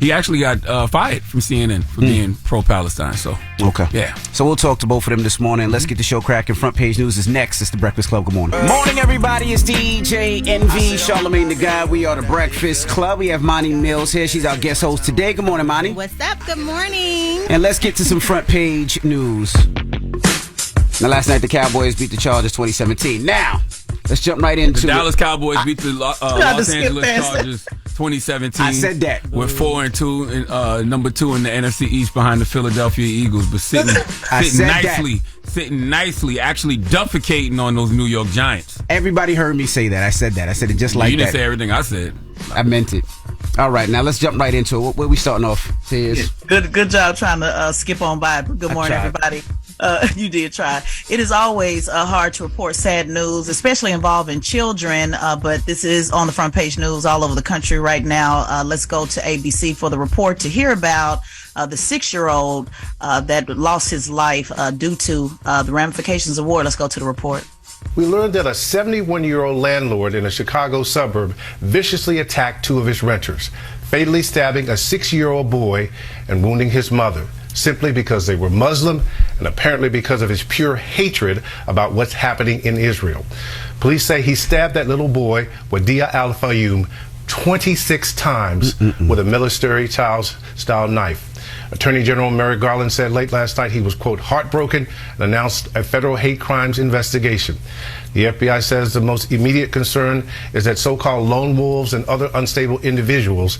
he actually got fired from CNN for being pro-Palestine. So okay, yeah. So we'll talk to both of them this morning. Let's get the show cracking. Front page news is next. It's the Breakfast Club. Good morning. Morning, everybody. It's DJ Envy, Charlamagne the Guy. We are the Breakfast Club. We have Monty Mills here. She's our guest host today. Good morning, Monty. What's up? Good morning. And let's get to some front page news. Now, last night the Cowboys beat the Chargers 2017. Now, let's jump right into the Dallas Cowboys beat the Los Angeles Chargers 2017. I said that. We're 4-2 and number 2 in the NFC East behind the Philadelphia Eagles, but sitting nicely, actually defecating on those New York Giants. Everybody heard me say that. I said that. I said it just like that. You didn't say everything I said. I meant it. All right, now let's jump right into it. Where we starting off? Tiz? Good job trying to skip on by. Good morning, everybody. You did try. It is always hard to report sad news, especially involving children, but this is on the front page news all over the country right now. Let's go to ABC for the report to hear about the 6-year-old that lost his life due to the ramifications of war. Let's go to the report. We learned that a 71-year-old landlord in a Chicago suburb viciously attacked 2 of his renters, fatally stabbing a 6-year-old boy and wounding his mother, simply because they were Muslim and apparently because of his pure hatred about what's happening in Israel. Police say he stabbed that little boy, Wadia Al-Fayoum, 26 times with a military-style knife. Attorney General Merrick Garland said late last night he was, quote, heartbroken and announced a federal hate crimes investigation. The FBI says the most immediate concern is that so-called lone wolves and other unstable individuals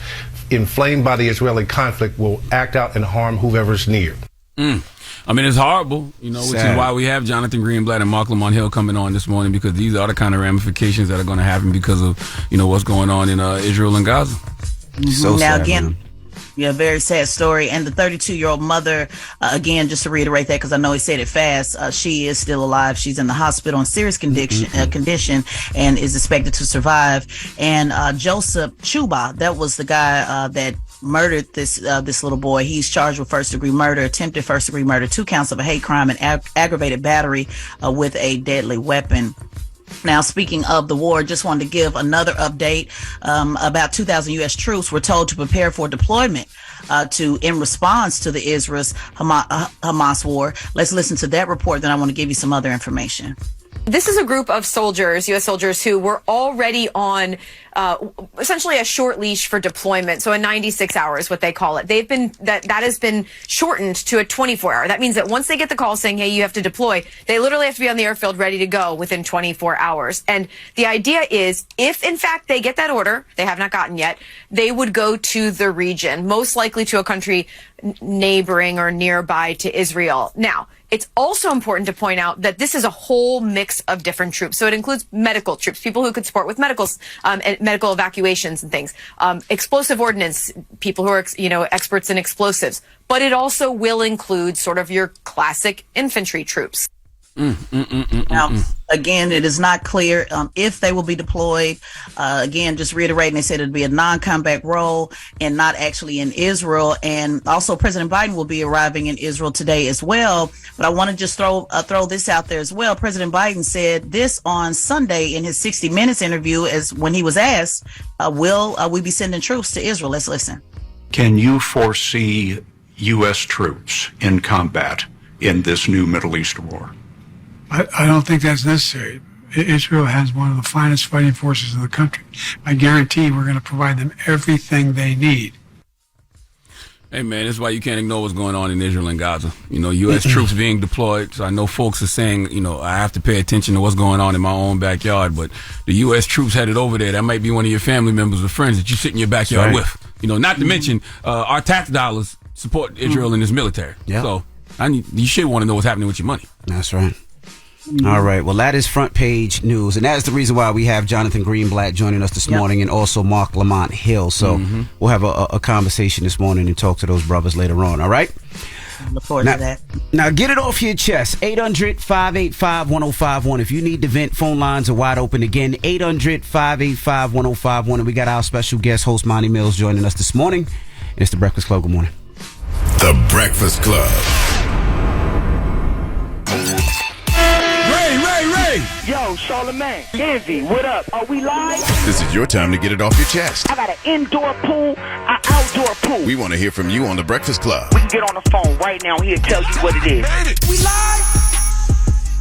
inflamed by the Israeli conflict will act out and harm whoever's near. I mean, it's horrible, which is why we have Jonathan Greenblatt and Mark Lamont Hill coming on this morning, because these are the kind of ramifications that are going to happen because of, what's going on in Israel and Gaza. So now, sad, again, man. Yeah, very sad story. And the 32-year-old mother, again, just to reiterate that because I know he said it fast, she is still alive. She's in the hospital in serious condition and is expected to survive. And Joseph Chuba, that was the guy that murdered this little boy. He's charged with first-degree murder, attempted first-degree murder, 2 counts of a hate crime, and aggravated battery with a deadly weapon. Now, speaking of the war, just wanted to give another update. About 2,000 U.S. troops were told to prepare for deployment in response to the Israel-Hamas war. Let's listen to that report, then I want to give you some other information. This is a group of soldiers, U.S. soldiers, who were already on essentially a short leash for deployment. So a 96 hours, what they call it. They've been that has been shortened to a 24-hour. That means that once they get the call saying, hey, you have to deploy, they literally have to be on the airfield ready to go within 24 hours. And the idea is, if in fact they get that order, they have not gotten yet, they would go to the region, most likely to a country neighboring or nearby to Israel. Now, it's also important to point out that this is a whole mix of different troops. So it includes medical troops, people who could support with medical evacuations and things, explosive ordnance, people who are, experts in explosives. But it also will include sort of your classic infantry troops. Now, again, it is not clear if they will be deployed. Again, just reiterating, they said it'd be a non-combat role and not actually in Israel. And also, President Biden will be arriving in Israel today as well. But I want to just throw this out there as well. President Biden said this on Sunday in his 60 Minutes interview, as when he was asked, will we be sending troops to Israel? Let's listen. Can you foresee U.S. troops in combat in this new Middle East war? I don't think that's necessary. Israel has one of the finest fighting forces in the country. I guarantee we're going to provide them everything they need. Hey, man, that's why you can't ignore what's going on in Israel and Gaza. U.S. troops being deployed. So I know folks are saying, I have to pay attention to what's going on in my own backyard. But the U.S. troops headed over there, that might be one of your family members or friends that you sit in your backyard with. Not to mention our tax dollars support Israel and its military. Yep. So you should want to know what's happening with your money. That's right. All right. Well, that is front page news. And that is the reason why we have Jonathan Greenblatt joining us this morning, and also Mark Lamont Hill. So we'll have a conversation this morning and talk to those brothers later on. All right. Look forward to that. Now, get it off your chest. 800-585-1051. If you need to vent, phone lines are wide open again. 800-585-1051. And we got our special guest host, Monty Mills, joining us this morning. And it's The Breakfast Club. Good morning. The Breakfast Club. Ray! Yo, Charlamagne, Envy, what up? Are we live? This is your time to get it off your chest. I got an indoor pool, an outdoor pool. We want to hear from you on The Breakfast Club. We can get on the phone right now. He'll tell you what it is. We live.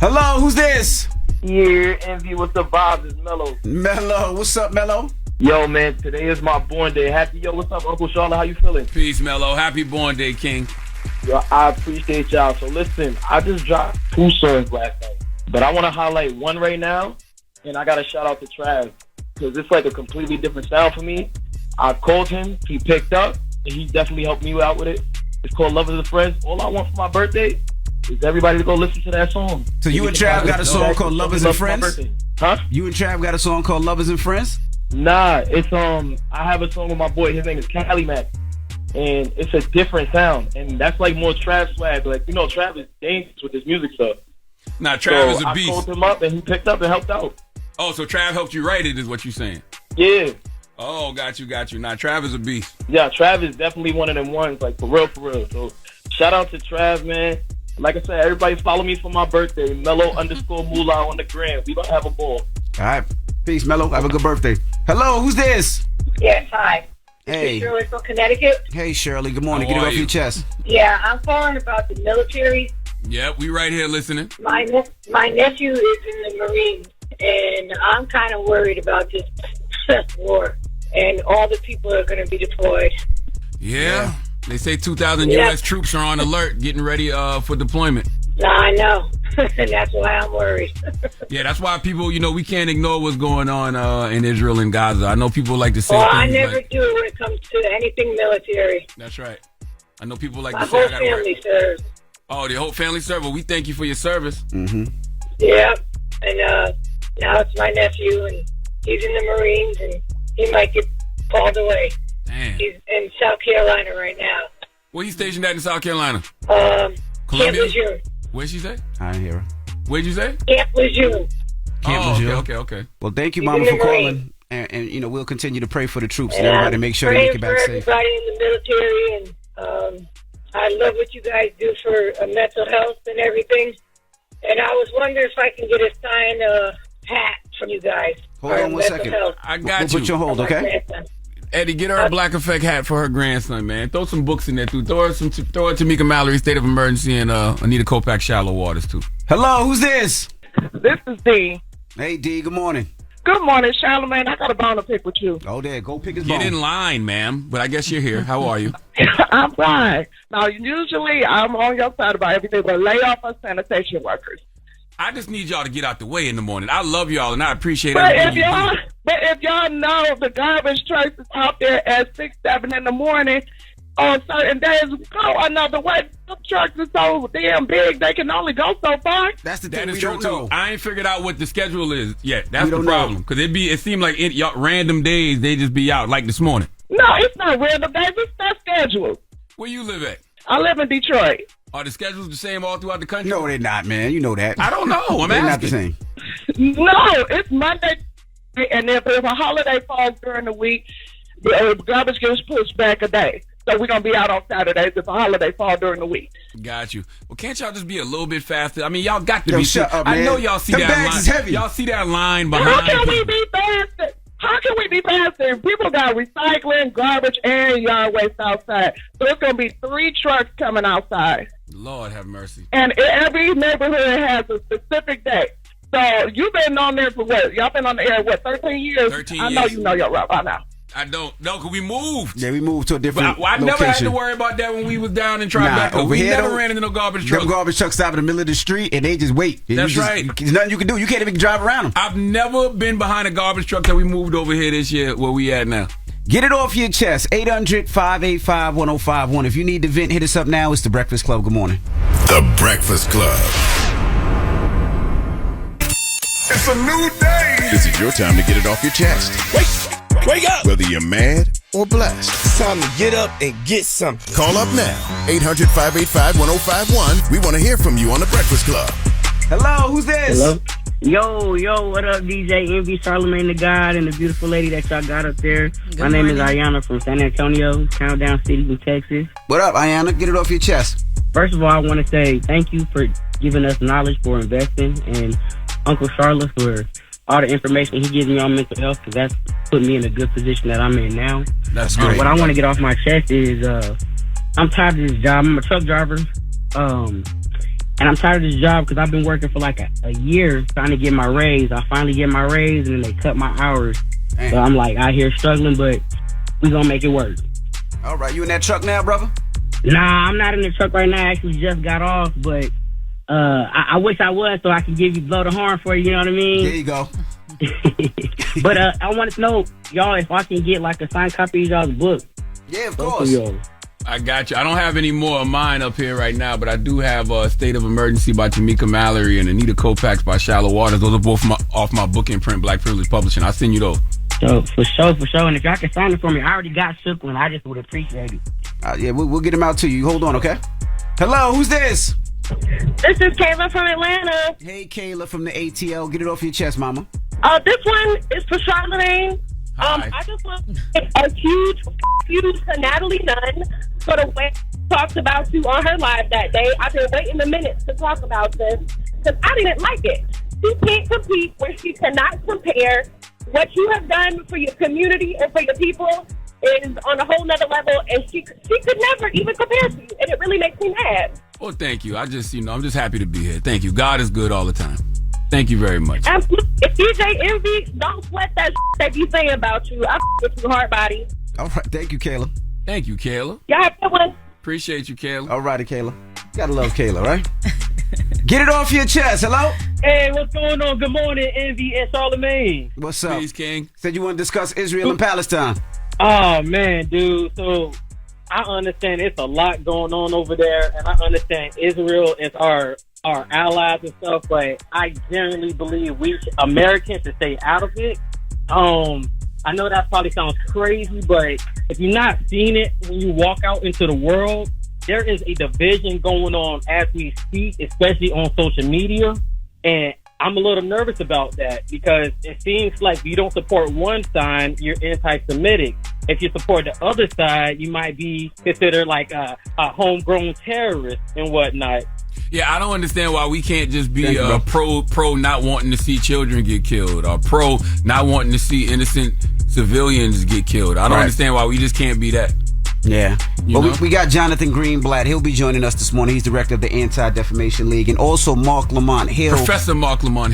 Hello, who's this? Yeah, Envy, what's up, vibes? It's Mello. Mello, what's up, Mello? Yo, man, today is my born day. What's up, Uncle Charlotte? How you feeling? Peace, Mello. Happy born day, King. Yo, I appreciate y'all. So listen, I just dropped 2 songs last night, but I want to highlight one right now, and I got to shout out to Trav, because it's like a completely different sound for me. I called him, he picked up, and he definitely helped me out with it. It's called Lovers and Friends. All I want for my birthday is everybody to go listen to that song. So you and Trav got a song called Lovers and Friends? Huh? You and Trav got a song called Lovers and Friends? Nah, it's I have a song with my boy. His name is Mack, and it's a different sound, and that's like more Trav swag. Like, you know, Trav is dangerous with his music stuff. Nah, Trav is a beast. I called him up, and he picked up and helped out. Oh, so Trav helped you write it, is what you're saying? Yeah. Oh, got you. Nah, Trav is a beast. Yeah, Trav is definitely one of them ones, like, for real. So, shout out to Trav, man. Like I said, everybody follow me for my birthday, Mello_Moolah on the gram. We gonna have a ball. All right. Peace, Mello. Have a good birthday. Hello, who's this? Yes, hi. Hey. Shirley from Connecticut. Hey, Shirley. Good morning. How Get it are off you? your chest. Yeah, I'm calling about the military. Yep, we right here listening. My nephew is in the Marines, and I'm kind of worried about this war and all the people are going to be deployed. Yeah. They say 2,000 U.S. troops are on alert, getting ready for deployment. Nah, I know. And that's why I'm worried. Yeah, that's why people, we can't ignore what's going on in Israel and Gaza. I know people like to say things I never like, do when it comes to anything military. That's right. I know people like My to say whole I gotta work. family serves. Oh, the whole family serves. Well, we thank you for your service. Mm-hmm. Yeah, and now it's my nephew, and he's in the Marines, and he might get called away. Damn. He's in South Carolina right now. Where you stationed at in South Carolina? Camp Columbia? Lejeune. Where'd she say? I didn't hear her. Where'd you say? Camp Lejeune. Okay. Well, thank you, He's Mama, in for the calling. And we'll continue to pray for the troops and And everybody I'm make sure they make it back praying safe. for everybody in the military, and I love what you guys do for mental health and everything. And I was wondering if I can get a signed hat from you guys. Hold for on one mental second. health. I got We'll put you on hold, For my okay? grandson. Eddie, get her a Black Effect hat for her grandson, man. Throw some books in there, too. Throw it Tamika Mallory, State of Emergency, and Anita Kopak, Shallow Waters, too. Hello, who's this? This is D. Hey, D, good morning. Good morning, Charlamagne. I got a bone to pick with you. Oh, there. Go pick his Get bone. in line, ma'am. But I guess you're here. How are you? I'm fine. Now, usually I'm on your side about everything, but lay off of sanitation workers. I just need y'all to get out the way in the morning. I love y'all, and I appreciate But everything you do. if y'all know the garbage trucks is out there at 6, 7 in the morning on certain days, go another way. The trucks are so damn big, they can only go so far. That's the That thing is we true, don't too. know. I ain't figured out what the schedule is yet. That's We the don't problem. know. Because it seemed like y'all random days, they just be out, like this morning. No, it's not random days. It's not scheduled. Where you live at? I live in Detroit. Are the schedules the same all throughout the country? No, they're not, man. You know that. I don't know. I'm they're asking. not the same. No, it's Monday, and if a holiday falls during the week, the garbage gets pushed back a day. So we're going to be out on Saturdays if a holiday falls during the week. Got you. Well, can't y'all just be a little bit faster? I mean, y'all got to Yo, be. shut up, I man. know y'all see Them that bags line. is heavy. Y'all see that line behind. How can we be faster? How can we be faster? People got recycling, garbage, and yard waste outside. So it's going to be 3 trucks coming outside. Lord have mercy. And every neighborhood has a specific day. So you've been on there for what? Y'all been on the air, 13 years? 13 I know years. you know your route by now. I don't know, because we moved. Yeah, we moved to a different I never had to location. worry about that when we was down in Tribeca. Over We here, never though, ran into no garbage truck. Them garbage trucks stop in the middle of the street and they just wait. And That's right. There's nothing you can do. You can't even drive around them. I've never been behind a garbage truck that we moved over here this year where we at now. Get it off your chest. 800-585-1051. If you need to vent, hit us up now. It's The Breakfast Club. Good morning. The Breakfast Club. It's a new day. This is your time to get it off your chest. Wake up. Whether you're mad or blessed. It's time to get up and get something. Call up now. 800-585-1051. We want to hear from you on The Breakfast Club. Hello, who's this? Hello. Yo, what up, DJ Envy, Charlamagne the God, and the beautiful lady that y'all got up there. My name is Ayana from San Antonio, Countdown City in Texas. What up, Ayana? Get it off your chest. First of all, I want to say thank you for giving us knowledge for investing, and Uncle Charlotte for all the information he gives me on mental health, because that's put me in a good position that I'm in now. That's great. What I want to get off my chest is I'm tired of this job. I'm a truck driver. And I'm tired of this job because I've been working for like a year trying to get my raise. I finally get my raise, and then they cut my hours. Damn. So I'm like out here struggling, but we gonna make it work. All right, you in that truck now, brother? Nah, I'm not in the truck right now. I actually just got off, but I wish I was so I could blow the horn for you. You know what I mean? There you go. But I wanted to know, y'all, if I can get like a signed copy of y'all's book. Yeah, of course. I got you. I don't have any more of mine up here right now, but I do have State of Emergency by Tamika Mallory and Anita Kopax by Shallow Waters. Those are both off my book imprint, Black Privilege Publishing. I'll send you those. So, for sure. And if y'all can sign it for me, I already got shook one. I just would appreciate it. Yeah, we'll get them out to you. Hold on, okay? Hello, who's this? This is Kayla from Atlanta. Hey, Kayla from the ATL. Get it off your chest, mama. This one is for Charlamagne. I just want to give a huge you to Natalie Nunn for the way she talked about you on her live that day. I've been waiting a minute to talk about this because I didn't like it. She can't compete where she cannot compare. What you have done for your community and for your people is on a whole nother level, and she could never even compare to you, and it really makes me mad. Well, thank you. I'm just happy to be here. Thank you. God is good all the time. Thank you very much. Absolutely. If DJ Envy, don't sweat that they be saying about you. I with you, hard body. All right. Thank you, Kayla. Thank you, Kayla. Y'all have a good one. Appreciate you, Kayla. All righty, Kayla. Gotta love Kayla, right? Get it off your chest. Hello? Hey, what's going on? Good morning, Envy and Charlamagne. What's up? Peace, King. Said you want to discuss Israel and Palestine. Oh, man, dude. So I understand it's a lot going on over there, and I understand Israel is our allies and stuff, but I genuinely believe we Americans should stay out of it. I know that probably sounds crazy, but if you're not seeing it when you walk out into the world, there is a division going on as we speak, especially on social media, and I'm a little nervous about that because it seems like if you don't support one side, you're anti-Semitic. If you support the other side, you might be considered like a homegrown terrorist and whatnot. Yeah, I don't understand why we can't just be pro not wanting to see children get killed or pro not wanting to see innocent civilians get killed. I don't understand why we just can't be that. Yeah. Well, we got Jonathan Greenblatt. He'll be joining us this morning. He's director of the Anti-Defamation League. And also Lamont Hill. Professor Mark Lamont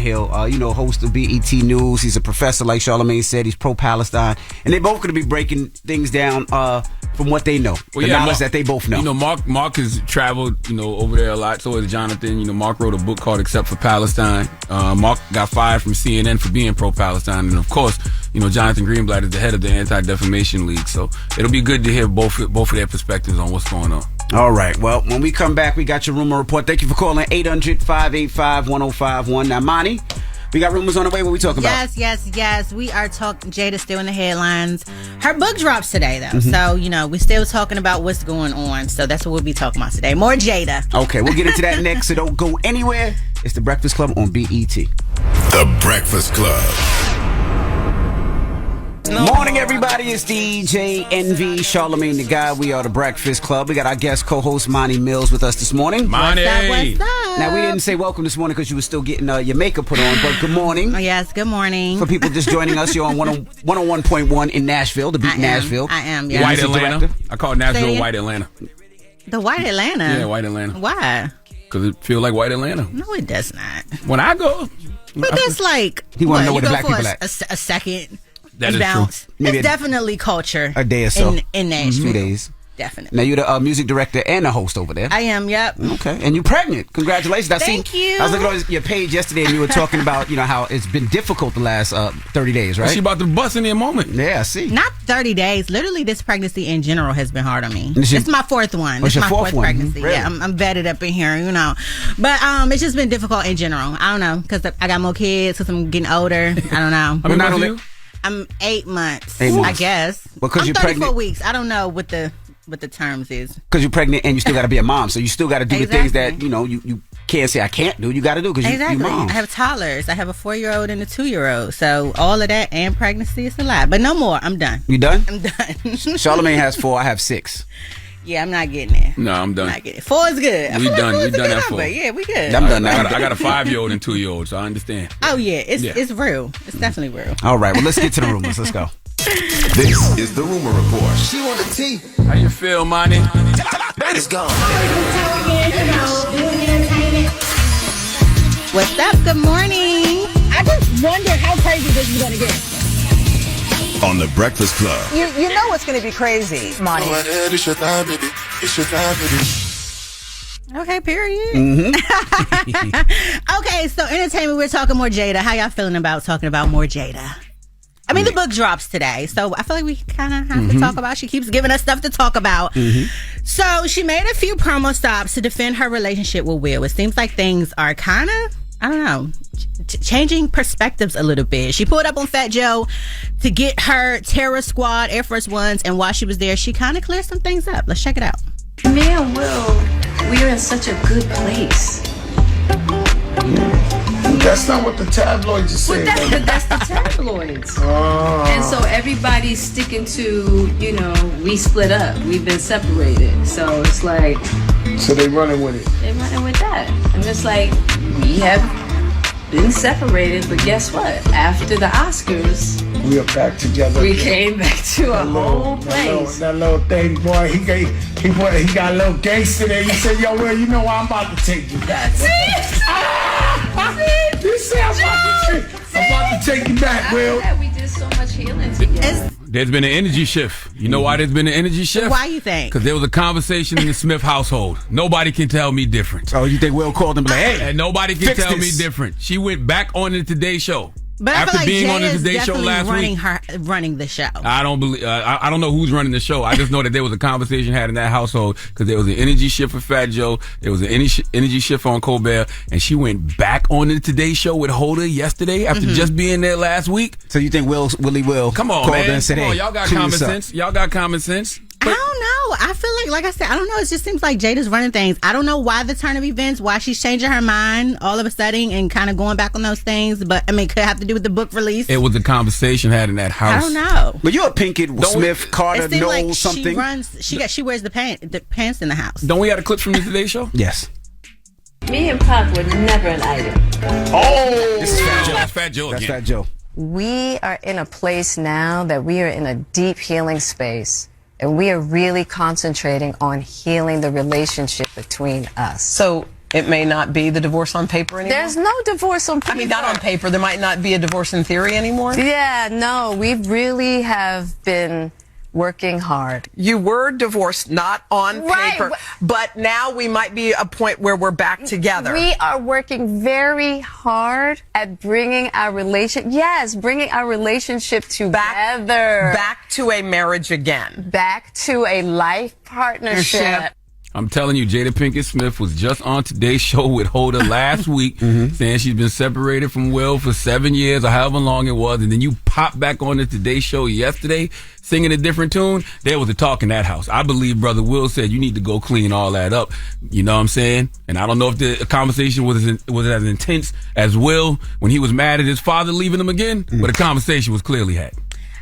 Hill, host of BET News. He's a professor, like Charlamagne said. He's pro-Palestine. And they're both going to be breaking things down from what they know. Knowledge that they both know. Mark has traveled, over there a lot. So has Jonathan. Mark wrote a book called Except for Palestine. Mark got fired from CNN for being pro-Palestine. And, of course, Jonathan Greenblatt is the head of the Anti-Defamation League. So it'll be good to hear both of their perspectives on what's going on. All right. Well, when we come back, we got your rumor report. Thank you for calling 800-585-1051. Now, Monty, we got rumors on the way. What we talking about? Yes. We are talking. Jada's still in the headlines. Her book drops today, though. Mm-hmm. So, we're still talking about what's going on. So that's what we'll be talking about today. More Jada. Okay, we'll get into that next. So don't go anywhere. It's The Breakfast Club on BET. The Breakfast Club. Morning, everybody. It's DJ Envy, Charlamagne the Guy. We are The Breakfast Club. We got our guest co-host, Monty Mills, with us this morning. Monty! What's up? Now, we didn't say welcome this morning because you were still getting your makeup put on, but good morning. Oh, yes, good morning. For people just joining us, you're on 101.1 in Nashville, the beat Nashville. I am, yeah. White Atlanta. I call Nashville White Atlanta. The White Atlanta? Yeah, White Atlanta. Why? Because it feels like White Atlanta. No, it does not. When I go. But that's like, he want to know where the black people at. A second. That is bounce. true. It's definitely culture. A day or so. In Nashville. 2 days. Definitely. Now, you're the music director and the host over there. I am, yep. Okay. And you're pregnant. Congratulations. Thank you. I was looking at your page yesterday and you were talking about, how it's been difficult the last 30 days, right? She about to bust in a moment. Yeah, I see. Not 30 days. Literally, this pregnancy in general has been hard on me. It's my fourth one. It's my fourth pregnancy. Really? Yeah, I'm vetted up in here, But it's just been difficult in general. I don't know, because I got more kids, because I'm getting older. I don't know. How many months are you? I'm 8 months, 8 months. I guess. Because I'm you're 34 pregnant. weeks. I don't know what the terms is. Because you're pregnant and you still got to be a mom, so you still got to do the things that you can't say I can't do. You got to do because you're mom. I have toddlers. I have a 4-year-old and a 2-year-old. So all of that and pregnancy is a lot. But no more. I'm done. You done? I'm done. Charlamagne has 4. I have 6. Yeah, I'm not getting it. No, I'm done. I'm not getting it. 4 is good. We done. We done at 4. Yeah, we good. I'm done now. I got a 5-year-old and 2-year-old, so I understand. Oh yeah, it's real. It's definitely real. All right, well, let's get to the rumors. Let's go. This is the Rumor Report. She want the tea. How you feel, Monty? That is gone. What's up? Good morning. I just wonder how crazy this is going to get. On the Breakfast Club. You know it's going to be crazy, Monty. Okay, period. Mm-hmm. Okay, so entertainment, we're talking more Jada. How y'all feeling about talking about more Jada? I mean, the book drops today, so I feel like we kind of have to talk about. She keeps giving us stuff to talk about. So she made a few promo stops to defend her relationship with Will. It seems like things are kind of, I don't know, changing perspectives a little bit. She pulled up on Fat Joe to get her Terror Squad Air Force Ones, and while she was there, she kind of cleared some things up. Let's check it out. Me and Will, we are in such a good place. That's not what the tabloids are saying. But that's the tabloids. And so everybody's sticking to, we split up. We've been separated. So it's like... So they running with it. They're running with that. And it's like, we have been separated, but guess what? After the Oscars... We are back together. We came back to a whole place. That little thing, boy, he got a little gangster there. He said, yo, Will, I'm about to take you back. He said, I'm about to take you back, Will. We did so much healing together. There's been an energy shift. You know why there's been an energy shift? Why you think? Because there was a conversation in the Smith household. Nobody can tell me different. Oh, you think Will called him like, hey, and nobody can tell me different. She went back on the Today Show. But after I feel like being on the Jada's Today Show last week, running the show. I don't believe. I don't know who's running the show. I just know that there was a conversation had in that household because there was an energy shift for Fat Joe. There was an energy shift on Colbert, and she went back on the Today Show with Holder yesterday after just being there last week. So you think Willie Will? Come on, man. Come on, y'all got common sense. Y'all got common sense. I don't know. I feel like I said, I don't know. It just seems like Jada's running things. I don't know why the turn of events, why she's changing her mind all of a sudden and kind of going back on those things. But I mean, could have to do with the book release. It was a conversation had in that house. I don't know. But you're a Pinkett Smith, Carter, Knowles, like something. She wears the pants in the house. Don't we have a clip from the Today Show? Yes. Me and Pop were never an item. Oh, this is Fat Joe. That's Fat Joe again. That's Fat Joe. We are in a place now that we are in a deep healing space. And we are really concentrating on healing the relationship between us. So it may not be the divorce on paper anymore? There's no divorce on paper. I mean, not on paper. There might not be a divorce in theory anymore? Yeah, no. We really have been working hard. You were divorced, not on paper, but now we might be a point where we're back together. We are working very hard at bringing our bringing our relationship together. Back to a marriage again. Back to a life partnership. I'm telling you, Jada Pinkett Smith was just on Today's Show with Holder last week saying she's been separated from Will for 7 years or however long it was. And then you pop back on the Today Show yesterday singing a different tune. There was a talk in that house. I believe Brother Will said you need to go clean all that up. You know what I'm saying? And I don't know if the conversation was as intense as Will when he was mad at his father leaving him again, but the conversation was clearly had.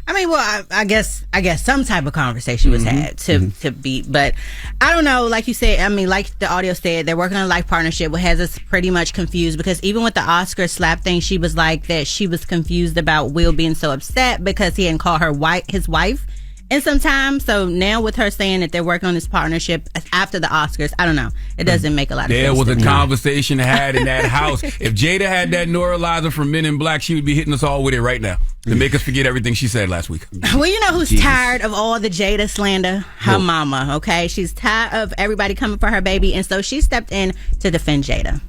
I mean, well, I guess some type of conversation was had to be, but I don't know. Like you said, I mean, like the audio said, they're working on a life partnership, which has us pretty much confused because even with the Oscar slap thing, she was like that she was confused about Will being so upset because he hadn't called her his wife in some time. So now with her saying that they're working on this partnership after the Oscars, I don't know. It doesn't make a lot of sense. There was a conversation had in that house. If Jada had that neuralizer from Men in Black, she would be hitting us all with it right now to make us forget everything she said last week. Well, you know who's tired of all the Jada slander? Her mama, okay? She's tired of everybody coming for her baby, and so she stepped in to defend Jada.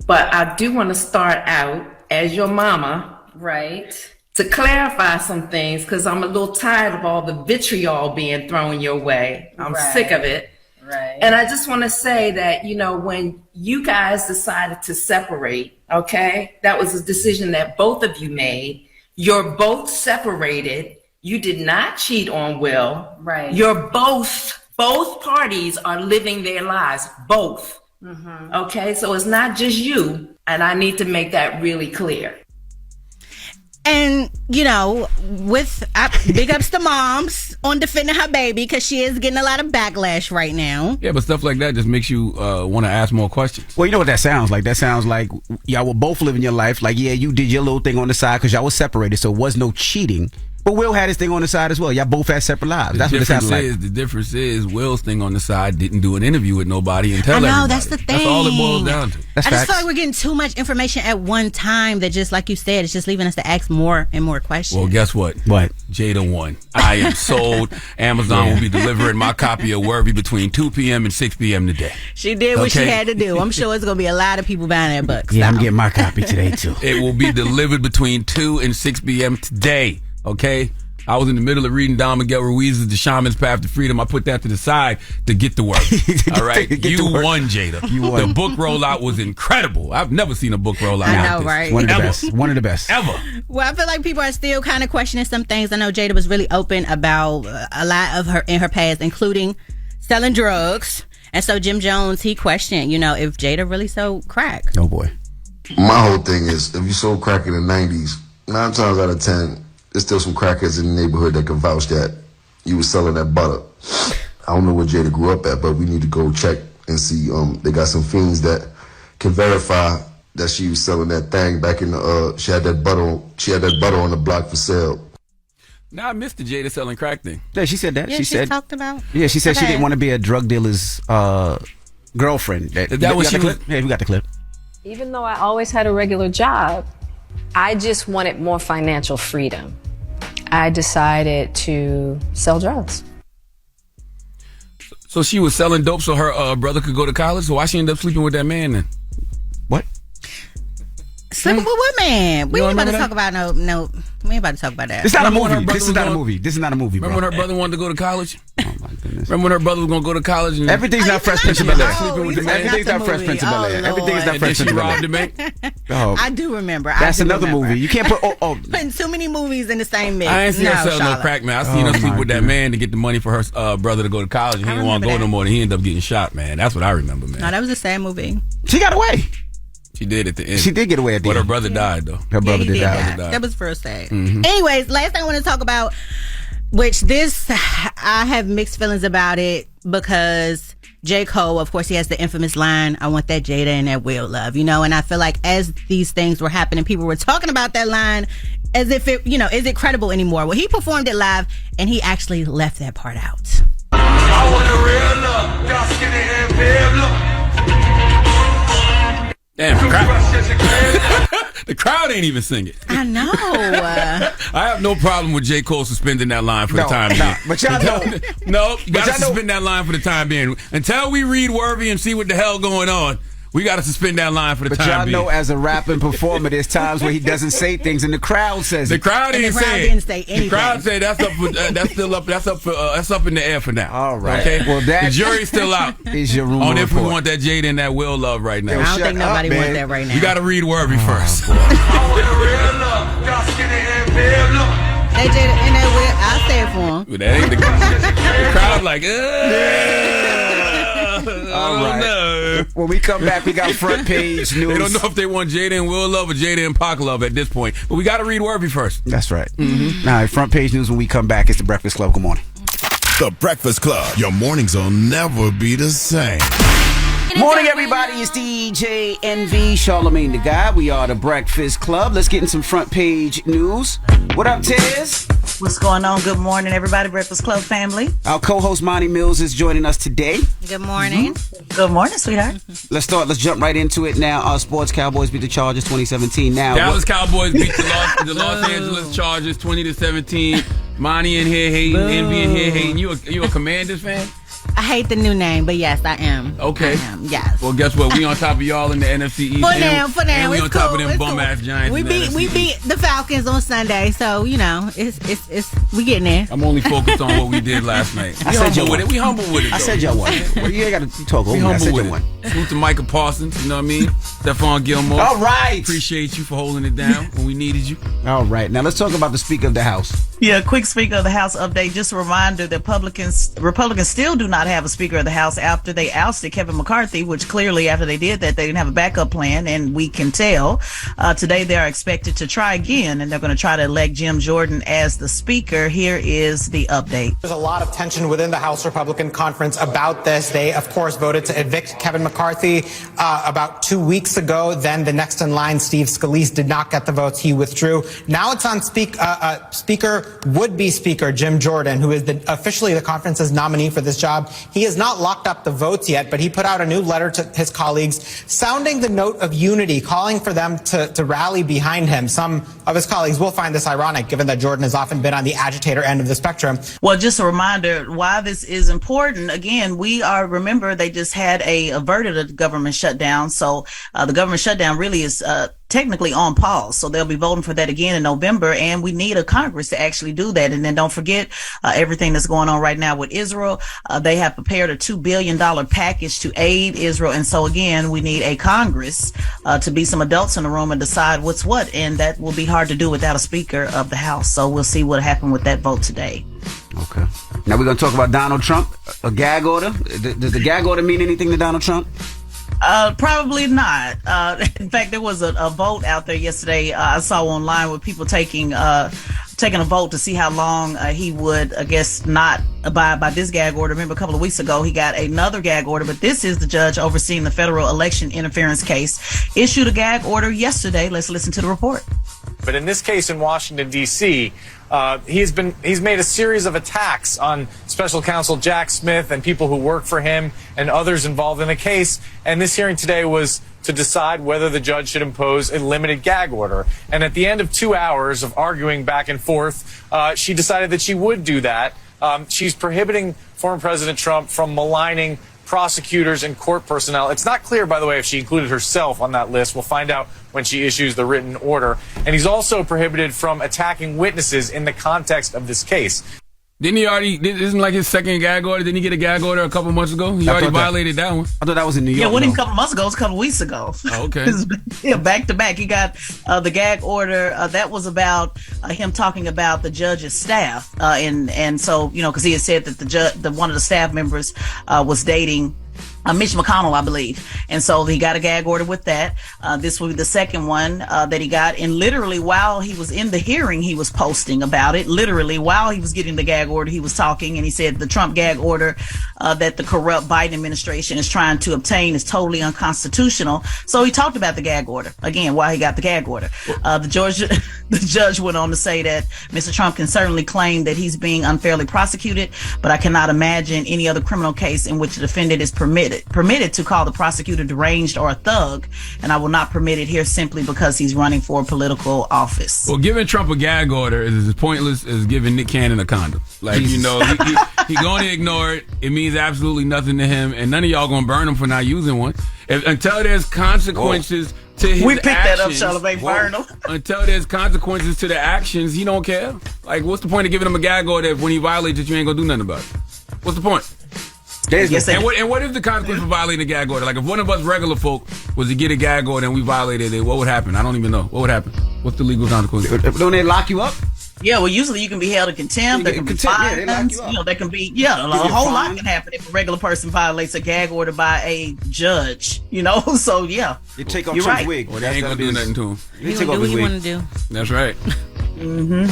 But I do want to start out as your mama, right, to clarify some things because I'm a little tired of all the vitriol being thrown your way. I'm sick of it. Right. And I just want to say that, when you guys decided to separate, okay, that was a decision that both of you made. You're both separated. You did not cheat on Will. Right. You're both parties are living their lives, both. Okay, so it's not just you. And I need to make that really clear. And, you know, with big ups to moms on defending her baby because she is getting a lot of backlash right now. Yeah, but stuff like that just makes you want to ask more questions. Well, you know what that sounds like? That sounds like y'all were both living your life. Like, yeah, you did your little thing on the side because y'all was separated, so it was no cheating. But Will had his thing on the side as well. Y'all both had separate lives. That's what it sounded like. The difference is Will's thing on the side didn't do an interview with nobody and tell everybody. I know, that's the thing. That's all it boils down to. I just feel like we're getting too much information at one time that just, like you said, it's just leaving us to ask more and more questions. Well, guess what? What? Jada won. I am sold. Amazon will be delivering my copy of Worthy between 2 p.m. and 6 p.m. today. She did what she had to do. I'm sure it's going to be a lot of people buying that book. Yeah, I'm getting my copy today, too. It will be delivered between 2 and 6 p.m. today, okay? I was in the middle of reading Don Miguel Ruiz's The Shaman's Path to Freedom. I put that to the side to get to work. All right? You won, Jada. You won. The book rollout was incredible. I've never seen a book rollout I like know, this. right? One of the best. One of the best. Ever. Well, I feel like people are still kind of questioning some things. I know Jada was really open about a lot of her in her past, including selling drugs. And so Jim Jones, he questioned, you know, if Jada really sold crack. Oh, boy. My whole thing is, if you sold crack in the 90s, 9 times out of 10, there's still some crackheads in the neighborhood that can vouch that you was selling that butter. I don't know where Jada grew up at, but we need to go check and see. They got some fiends that can verify that she was selling that thing back in the. She had that butter on the block for sale. Now I missed the Jada selling crack thing. Yeah, she said that. Yeah, she said talked about. Yeah, she said she didn't want to be a drug dealer's girlfriend. That was she. Yeah, we got the clip. Even though I always had a regular job, I just wanted more financial freedom. I decided to sell drugs. So she was selling dope so her brother could go to college? So why she ended up sleeping with that man then? What? Sleeping with what man? We You ain't about to remember talk about no. We ain't about to talk about that. This is not a Remember when her movie. brother This is was not a on- movie. This is not a movie, bro. Remember when her brother wanted to go to college? Oh, my goodness. Remember when her brother was going to go to college? And Everything's not Fresh Prince of Bel-Air. Sleeping with the man? Everything's not Fresh Prince of Bel-Air. Everything is not And then Fresh she Prince of robbed Bel-Air. the man? Oh, I do remember. that's I do another remember. movie. You can't put. Putting too many movies in the same mix. I ain't seen her sell no Charlotte. crack, man. I seen her sleep with that man to get the money for her brother to go to college. And he didn't want to go no more. And he ended up getting shot, man. That's what I remember, man. No, that was a sad movie. She got away. She did at the end. She did get away at the But end. her brother died, though. Her brother he did die. That was real sad. Mhm. Anyways, last thing I want to talk about, which I have mixed feelings about it because J. Cole, of course, he has the infamous line, I want that Jada and that Will love, you know, and I feel like as these things were happening, people were talking about that line as if it, you know, is it credible anymore? Well, he performed it live and he actually left that part out. I want a real love, dark skin and big look. Damn, the crowd ain't even singing. I know. I have no problem with J. Cole suspending that line for the time being. But y'all know. No, you got to suspend that line for the time being. Until we read Worthy and see what the hell going on, we got to suspend that line for the But time y'all being. know, as a rapping performer, there's times where he doesn't say things and the crowd says The it. crowd And didn't the crowd say didn't it. say The anything. crowd said that's up for that's up in the air for now. All right. Okay. Well, that the jury's still out is your rumor on if we report. want that Jada and that Will love right now. I don't shut think nobody up, wants man. that right now. You got to read Worthy first. I want a real love, dark skin and big look. That Jada and that Will, I'll say it for him. But that ain't the crowd like, All right. No. When we come back, we got front page news. They don't know if they want Jada and Will love or Jada and Pac love at this point. But we got to read Worthy first. That's right. Mm-hmm. All right, front page news when we come back. It's the Breakfast Club. Good morning. The Breakfast Club. Your mornings will never be the same. Morning, everybody. It's DJ NV, Charlamagne the Guy. We are the Breakfast Club. Let's get in some front page news. What up, Tiz? What's going on? Good morning, everybody. Breakfast Club family. Our co-host Monty Mills is joining us today. Good morning. Good morning, sweetheart. Let's jump right into it now. Our sports Cowboys beat the Chargers 2017. Now, Dallas Cowboys beat the Los Angeles Chargers 20-17. Monty in here hating, Envy in here hating. You a Commanders fan? I hate the new name, but yes, I am. Okay. I am, yes. Well, guess what? We on top of y'all in the NFC East. For now, and we it's on top cool, of them it's bum cool. ass Giants. We in the NFC beat East. the Falcons on Sunday, so you know it's we getting there. I'm only focused on what we did last night. I We said humble y'all with it. We humble with it. I though. said y'all won. Well, you ain't got to talk over We me. I humble said with y'all won. it. Salute to Micah Parsons. You know what I mean? Stephon Gilmore. All right. Appreciate you for holding it down when we needed you. All right. Now, let's talk about the Speaker of the House. Yeah, quick Speaker of the House update. Just a reminder that Republicans still do not have a Speaker of the House after they ousted Kevin McCarthy, which clearly after they did that, they didn't have a backup plan, and we can tell. Today they are expected to try again, and they're going to try to elect Jim Jordan as the Speaker. Here is the update. There's a lot of tension within the House Republican Conference about this. They, of course, voted to evict Kevin McCarthy about 2 weeks ago. Then the next in line, Steve Scalise, did not get the votes. He withdrew. Now it's on would-be Speaker Jim Jordan, who is officially the conference's nominee for this job. He has not locked up the votes yet, but he put out a new letter to his colleagues sounding the note of unity, calling for them to rally behind him. Some of his colleagues will find this ironic, given that Jordan has often been on the agitator end of the spectrum. Well, just a reminder why this is important. Again, remember, they just had averted a government shutdown. So the government shutdown really is technically on pause. So they'll be voting for that again in November, and we need a Congress to actually do that. And then don't forget everything that's going on right now with Israel. They have prepared a $2 billion package to aid Israel. And so again, we need a Congress to be some adults in the room and decide what's what. And that will be hard to do without a Speaker of the House. So we'll see what happened with that vote today. Okay. Now we're going to talk about Donald Trump, a gag order. Does the gag order mean anything to Donald Trump? Probably not. In fact, there was a vote out there yesterday. I saw online with people taking a vote to see how long he would, I guess, not abide by this gag order. Remember, a couple of weeks ago, he got another gag order, but this is the judge overseeing the federal election interference case. Issued a gag order yesterday. Let's listen to the report. But in this case in Washington, D.C., he's made a series of attacks on special counsel Jack Smith and people who work for him and others involved in the case. And this hearing today was to decide whether the judge should impose a limited gag order. And at the end of 2 hours of arguing back and forth, she decided that she would do that. She's prohibiting former President Trump from maligning prosecutors and court personnel. It's not clear, by the way, if she included herself on that list. We'll find out when she issues the written order. And he's also prohibited from attacking witnesses in the context of this case. Isn't like his second gag order? Didn't he get a gag order a couple months ago? He already violated that one. I thought that was in New York. Yeah, it wasn't a couple months ago. It was a couple weeks ago. Oh, okay. Yeah, back to back. He got the gag order. That was about him talking about the judge's staff. And so, because he had said that one of the staff members was dating Mitch McConnell, I believe. And so he got a gag order with that. This will be the second one that he got. And literally while he was in the hearing, he was posting about it. Literally while he was getting the gag order, he was talking, and he said the Trump gag order that the corrupt Biden administration is trying to obtain is totally unconstitutional. So he talked about the gag order again while he got the gag order. The judge went on to say that Mr. Trump can certainly claim that he's being unfairly prosecuted, but I cannot imagine any other criminal case in which the defendant is permitted to call the prosecutor deranged or a thug, and I will not permit it here simply because he's running for political office. Well, giving Trump a gag order is as pointless as giving Nick Cannon a condom. Like, he going to ignore it. It means absolutely nothing to him, and none of y'all going to burn him for not using one. Until there's consequences to his actions. We picked that up, Charlamagne. Burn him. Until there's consequences to the actions, he don't care. Like, what's the point of giving him a gag order if when he violates it, you ain't going to do nothing about it? What's the point? And what is the consequence for violating a gag order? Like, if one of us regular folk was to get a gag order and we violated it, what would happen? I don't even know. What would happen? What's the legal consequence? Don't they lock you up? Yeah, well, usually you can be held in contempt. There can be fines. There can be, a whole lot can happen if a regular person violates a gag order by a judge. So yeah. You take off Trump's wig. Well, they ain't gonna do nothing to him. He gonna do what he wanna do. That's right. Mm-hmm.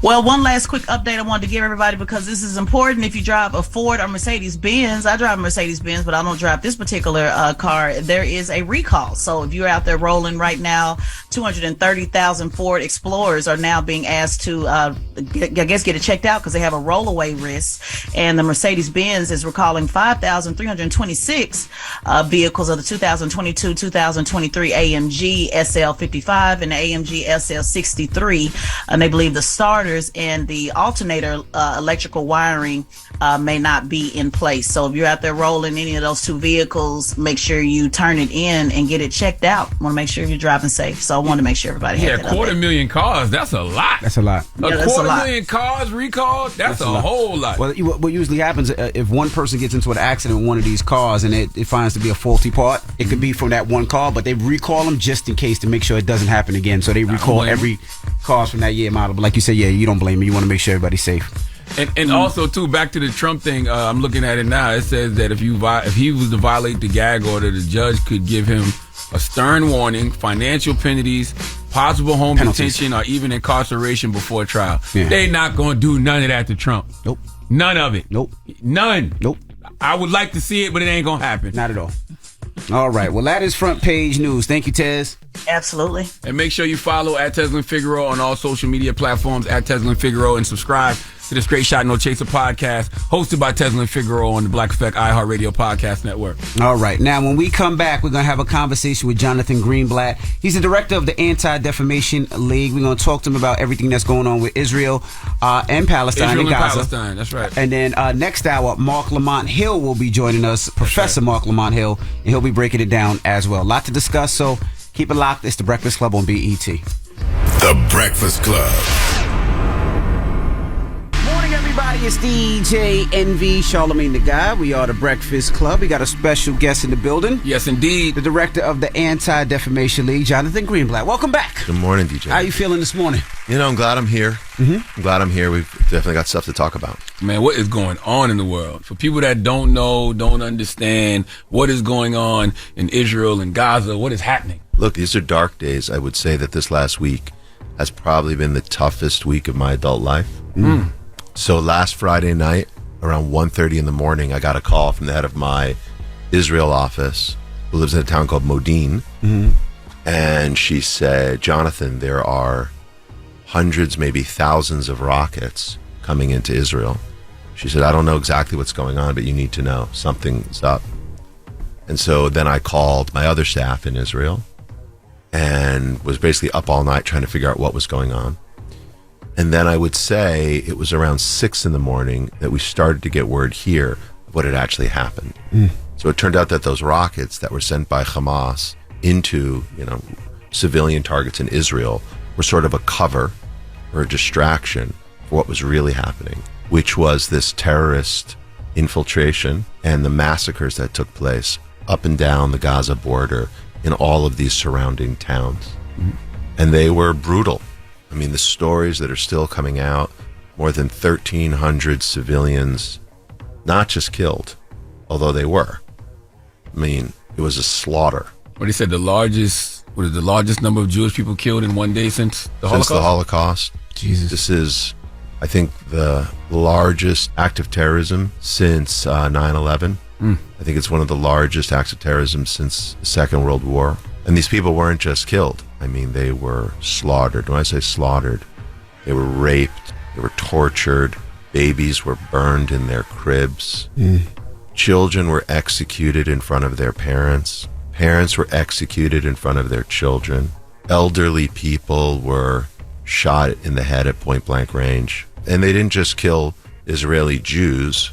Well, one last quick update I wanted to give everybody, because this is important. If you drive a Ford or Mercedes-Benz, I drive a Mercedes-Benz, but I don't drive this particular car. There is a recall. So if you're out there rolling right now, 230,000 Ford Explorers are now being asked to, get it checked out because they have a rollaway risk. And the Mercedes-Benz is recalling 5,326 vehicles of the 2022, 2023 AMG SL55 and the AMG SL63. And they believe the starters and the alternator electrical wiring may not be in place. So if you're out there rolling any of those two vehicles, make sure you turn it in and get it checked out. Want to make sure you're driving safe. So I want to make sure everybody had that. 250,000 cars. That's a lot. That's a lot. A 250,000 cars recalled. That's a whole lot. Well, what usually happens if one person gets into an accident in one of these cars and it finds to be a faulty part, it could be from that one car, but they recall them just in case to make sure it doesn't happen again. So they recall every cars from that year model. But like you said, yeah, you don't blame me. You want to make sure everybody's safe. And also, too, back to the Trump thing, I'm looking at it now. It says that if he was to violate the gag order, the judge could give him a stern warning, financial penalties, possible home detention, or even incarceration before trial. Yeah. They not going to do none of that to Trump. Nope. None of it. Nope. None. Nope. I would like to see it, but it ain't going to happen. Not at all. All right. Well, that is front page news. Thank you, Tez. Absolutely. And make sure you follow at Teslin Figaro on all social media platforms at Teslin Figaro and subscribe to the Straight Shot No Chaser podcast hosted by Teslin Figaro on the Black Effect iHeartRadio Podcast Network. All right. Now, when we come back, we're going to have a conversation with Jonathan Greenblatt. He's the director of the Anti-Defamation League. We're going to talk to him about everything that's going on with Israel and Palestine Israel and Gaza. Palestine, that's right. And then next hour, Mark Lamont Hill will be joining us, Professor Mark Lamont Hill, and he'll be breaking it down as well. A lot to discuss, so keep it locked. It's The Breakfast Club on BET. The Breakfast Club. Everybody, it's DJ NV, Charlamagne the Guy. We are The Breakfast Club. We got a special guest in the building. Yes, indeed. The director of the Anti-Defamation League, Jonathan Greenblatt. Welcome back. Good morning, DJ. How you feeling this morning? I'm glad I'm here. I'm glad I'm here. We've definitely got stuff to talk about. Man, what is going on in the world? For people that don't know, don't understand what is going on in Israel and Gaza, what is happening? Look, these are dark days. I would say that this last week has probably been the toughest week of my adult life. So last Friday night, around 1:30 in the morning, I got a call from the head of my Israel office, who lives in a town called Modin. And she said, Jonathan, there are hundreds, maybe thousands of rockets coming into Israel. She said, I don't know exactly what's going on, but you need to know. Something's up. And so then I called my other staff in Israel and was basically up all night trying to figure out what was going on. And then I would say it was around 6 in the morning that we started to get word here of what had actually happened. So it turned out that those rockets that were sent by Hamas into, civilian targets in Israel were sort of a cover or a distraction for what was really happening, which was this terrorist infiltration and the massacres that took place up and down the Gaza border in all of these surrounding towns. And they were brutal. I mean, the stories that are still coming out, more than 1,300 civilians, not just killed, although they were. I mean, it was a slaughter. What he said, the largest number of Jewish people killed in one day since the Holocaust? Since the Holocaust. Jesus. This is, I think, the largest act of terrorism since 9/11. I think it's one of the largest acts of terrorism since the Second World War. And these people weren't just killed. I mean, they were slaughtered. When I say slaughtered, they were raped, they were tortured, babies were burned in their cribs, children were executed in front of their parents, parents were executed in front of their children, elderly people were shot in the head at point-blank range. And they didn't just kill Israeli Jews,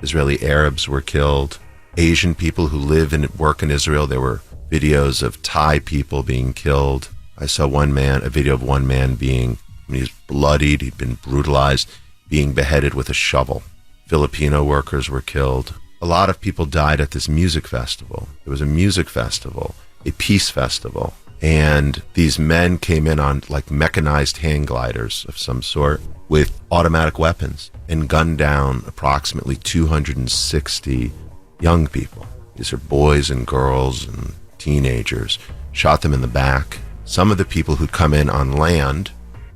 Israeli Arabs were killed, Asian people who live and work in Israel. There were videos of Thai people being killed. I saw a video of one man he was bloodied, he'd been brutalized, being beheaded with a shovel. Filipino workers were killed. A lot of people died at this music festival. It was a music festival, a peace festival. And these men came in on like mechanized hang gliders of some sort with automatic weapons and gunned down approximately 260 young people. These are boys and girls and teenagers, shot them in the back. Some of the people who'd come in on land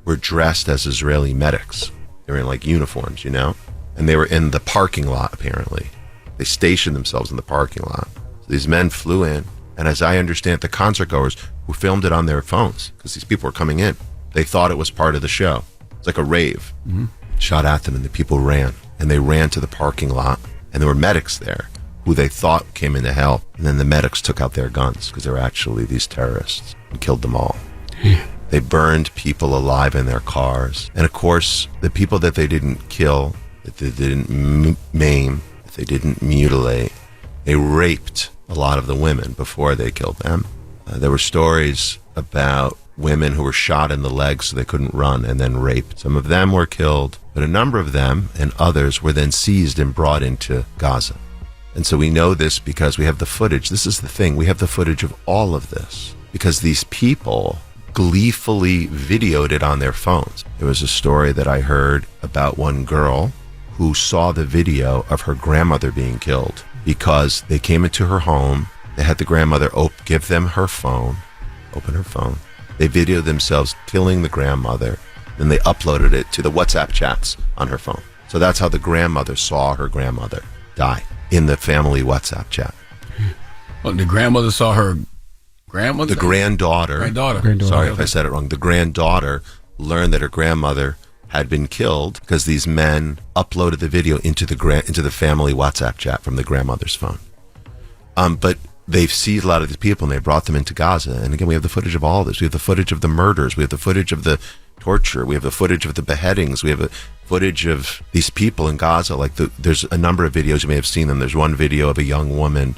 were dressed as Israeli medics. They were in like uniforms, and they were in the parking lot, apparently. They stationed themselves in the parking lot. So these men flew in, and as I understand, the concert goers who filmed it on their phones, because these people were coming in, they thought it was part of the show. It's like a rave. Shot at them, and the people ran, and they ran to the parking lot, and there were medics there who they thought came in to help. And then the medics took out their guns because they were actually these terrorists and killed them all. They burned people alive in their cars. And of course, the people that they didn't kill, that they didn't maim, that they didn't mutilate, they raped a lot of the women before they killed them. There were stories about women who were shot in the legs so they couldn't run and then raped. Some of them were killed, but a number of them and others were then seized and brought into Gaza. And so we know this because we have the footage. This is the thing. We have the footage of all of this because these people gleefully videoed it on their phones. There was a story that I heard about one girl who saw the video of her grandmother being killed because they came into her home. They had the grandmother give them her phone, open her phone. They videoed themselves killing the grandmother. Then they uploaded it to the WhatsApp chats on her phone. So that's how the grandmother saw her grandmother die, in the family WhatsApp chat. Well, the grandmother saw her grandmother? The granddaughter. Sorry if I said it wrong. The granddaughter learned that her grandmother had been killed because these men uploaded the video into the family WhatsApp chat from the grandmother's phone. But they've seized a lot of these people and they brought them into Gaza. And again, we have the footage of all of this. We have the footage of the murders. We have the footage of the torture. We have the footage of the beheadings. We have a footage of these people in Gaza. There's a number of videos, you may have seen them. There's one video of a young woman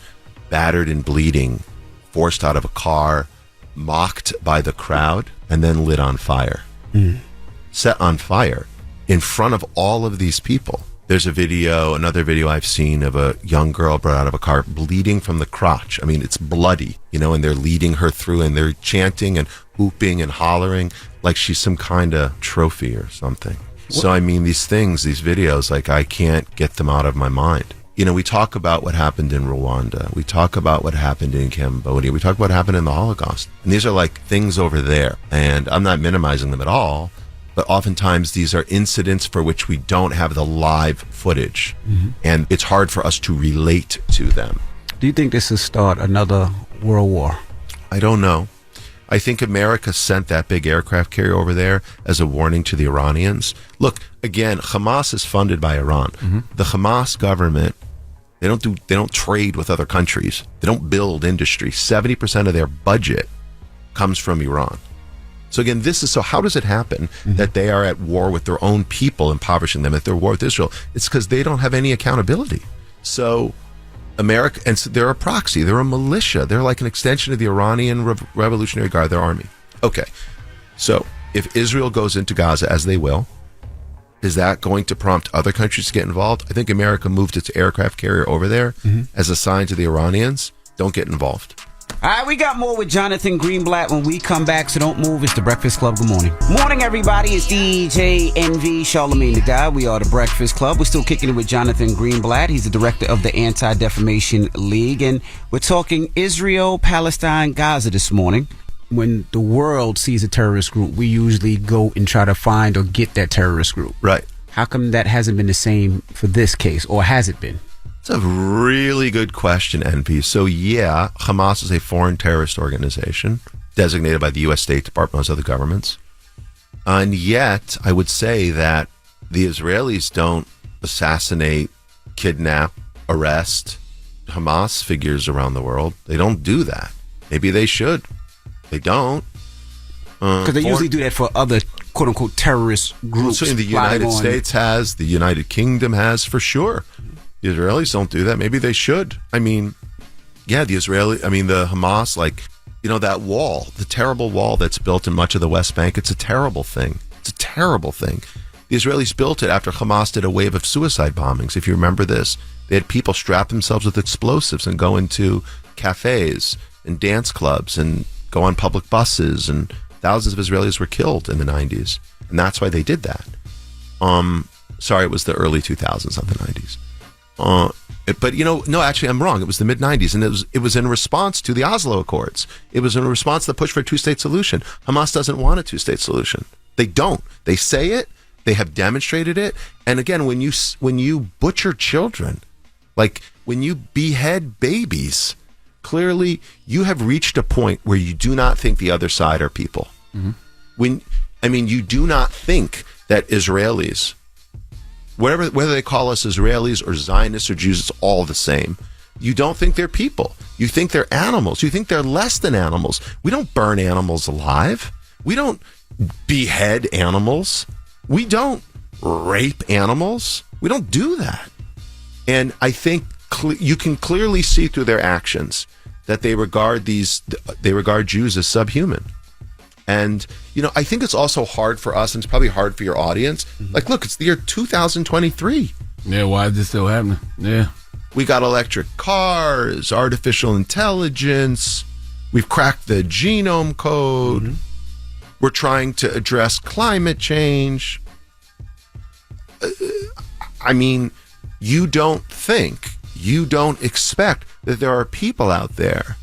battered and bleeding, forced out of a car, mocked by the crowd, and then lit on fire. Set on fire in front of all of these people. There's another video I've seen of a young girl brought out of a car bleeding from the crotch. I mean, it's bloody, and they're leading her through and they're chanting and whooping and hollering like she's some kind of trophy or something. So, I mean, these videos, I can't get them out of my mind. We talk about what happened in Rwanda. We talk about what happened in Cambodia. We talk about what happened in the Holocaust. And these are things over there. And I'm not minimizing them at all. But oftentimes these are incidents for which we don't have the live footage. And it's hard for us to relate to them. Do you think this will start another world war? I don't know. I think America sent that big aircraft carrier over there as a warning to the Iranians. Look, again, Hamas is funded by Iran. The Hamas government, they don't trade with other countries. They don't build industry. 70% of their budget comes from Iran. So again, how does it happen that they are at war with their own people, impoverishing them, at their war with Israel? It's because they don't have any accountability. So America, and so they're a proxy, they're a militia, they're like an extension of the Iranian Revolutionary Guard, their army. Okay, so if Israel goes into Gaza, as they will, is that going to prompt other countries to get involved? I think America moved its aircraft carrier over there as a sign to the Iranians, don't get involved. All right, we got more with Jonathan Greenblatt when we come back, so don't move. It's The Breakfast Club. Good morning. Morning, everybody. It's DJ NV, Charlamagne the Guy. We are The Breakfast Club. We're still kicking it with Jonathan Greenblatt. He's the director of the Anti-Defamation League, and we're talking Israel, Palestine, Gaza this morning. When the world sees a terrorist group, we usually go and try to find or get that terrorist group. Right. How come that hasn't been the same for this case, or has it been? It's a really good question, NP. So, yeah, Hamas is a foreign terrorist organization designated by the U.S. State Department and other governments. And yet, I would say that the Israelis don't assassinate, kidnap, arrest Hamas figures around the world. They don't do that. Maybe they should. They don't. Because they usually do that for other quote-unquote terrorist groups. So the United States has, the United Kingdom has, for sure. The Israelis don't do that. Maybe they should. I mean, yeah, the Hamas, that wall, the terrible wall that's built in much of the West Bank, it's a terrible thing. It's a terrible thing. The Israelis built it after Hamas did a wave of suicide bombings. If you remember this, they had people strap themselves with explosives and go into cafes and dance clubs and go on public buses, and thousands of Israelis were killed in the 90s. And that's why they did that. Sorry, it was the early 2000s, not the 90s. But no, actually, I'm wrong. It was the mid-90s, and it was in response to the Oslo Accords. It was in response to the push for a two-state solution. Hamas doesn't want a two-state solution. They don't. They say it. They have demonstrated it. And again, when you butcher children, when you behead babies, clearly you have reached a point where you do not think the other side are people. You do not think that Israelis, whether they call us Israelis or Zionists or Jews, it's all the same. You don't think they're people. You think they're animals. You think they're less than animals. We don't burn animals alive. We don't behead animals. We don't rape animals. We don't do that. And I think you can clearly see through their actions that they regard Jews as subhuman. And, I think it's also hard for us, and it's probably hard for your audience. Look, it's the year 2023. Yeah, why is this still happening? Yeah. We got electric cars, artificial intelligence. We've cracked the genome code. we're trying to address climate change. I mean, you don't expect that there are people out there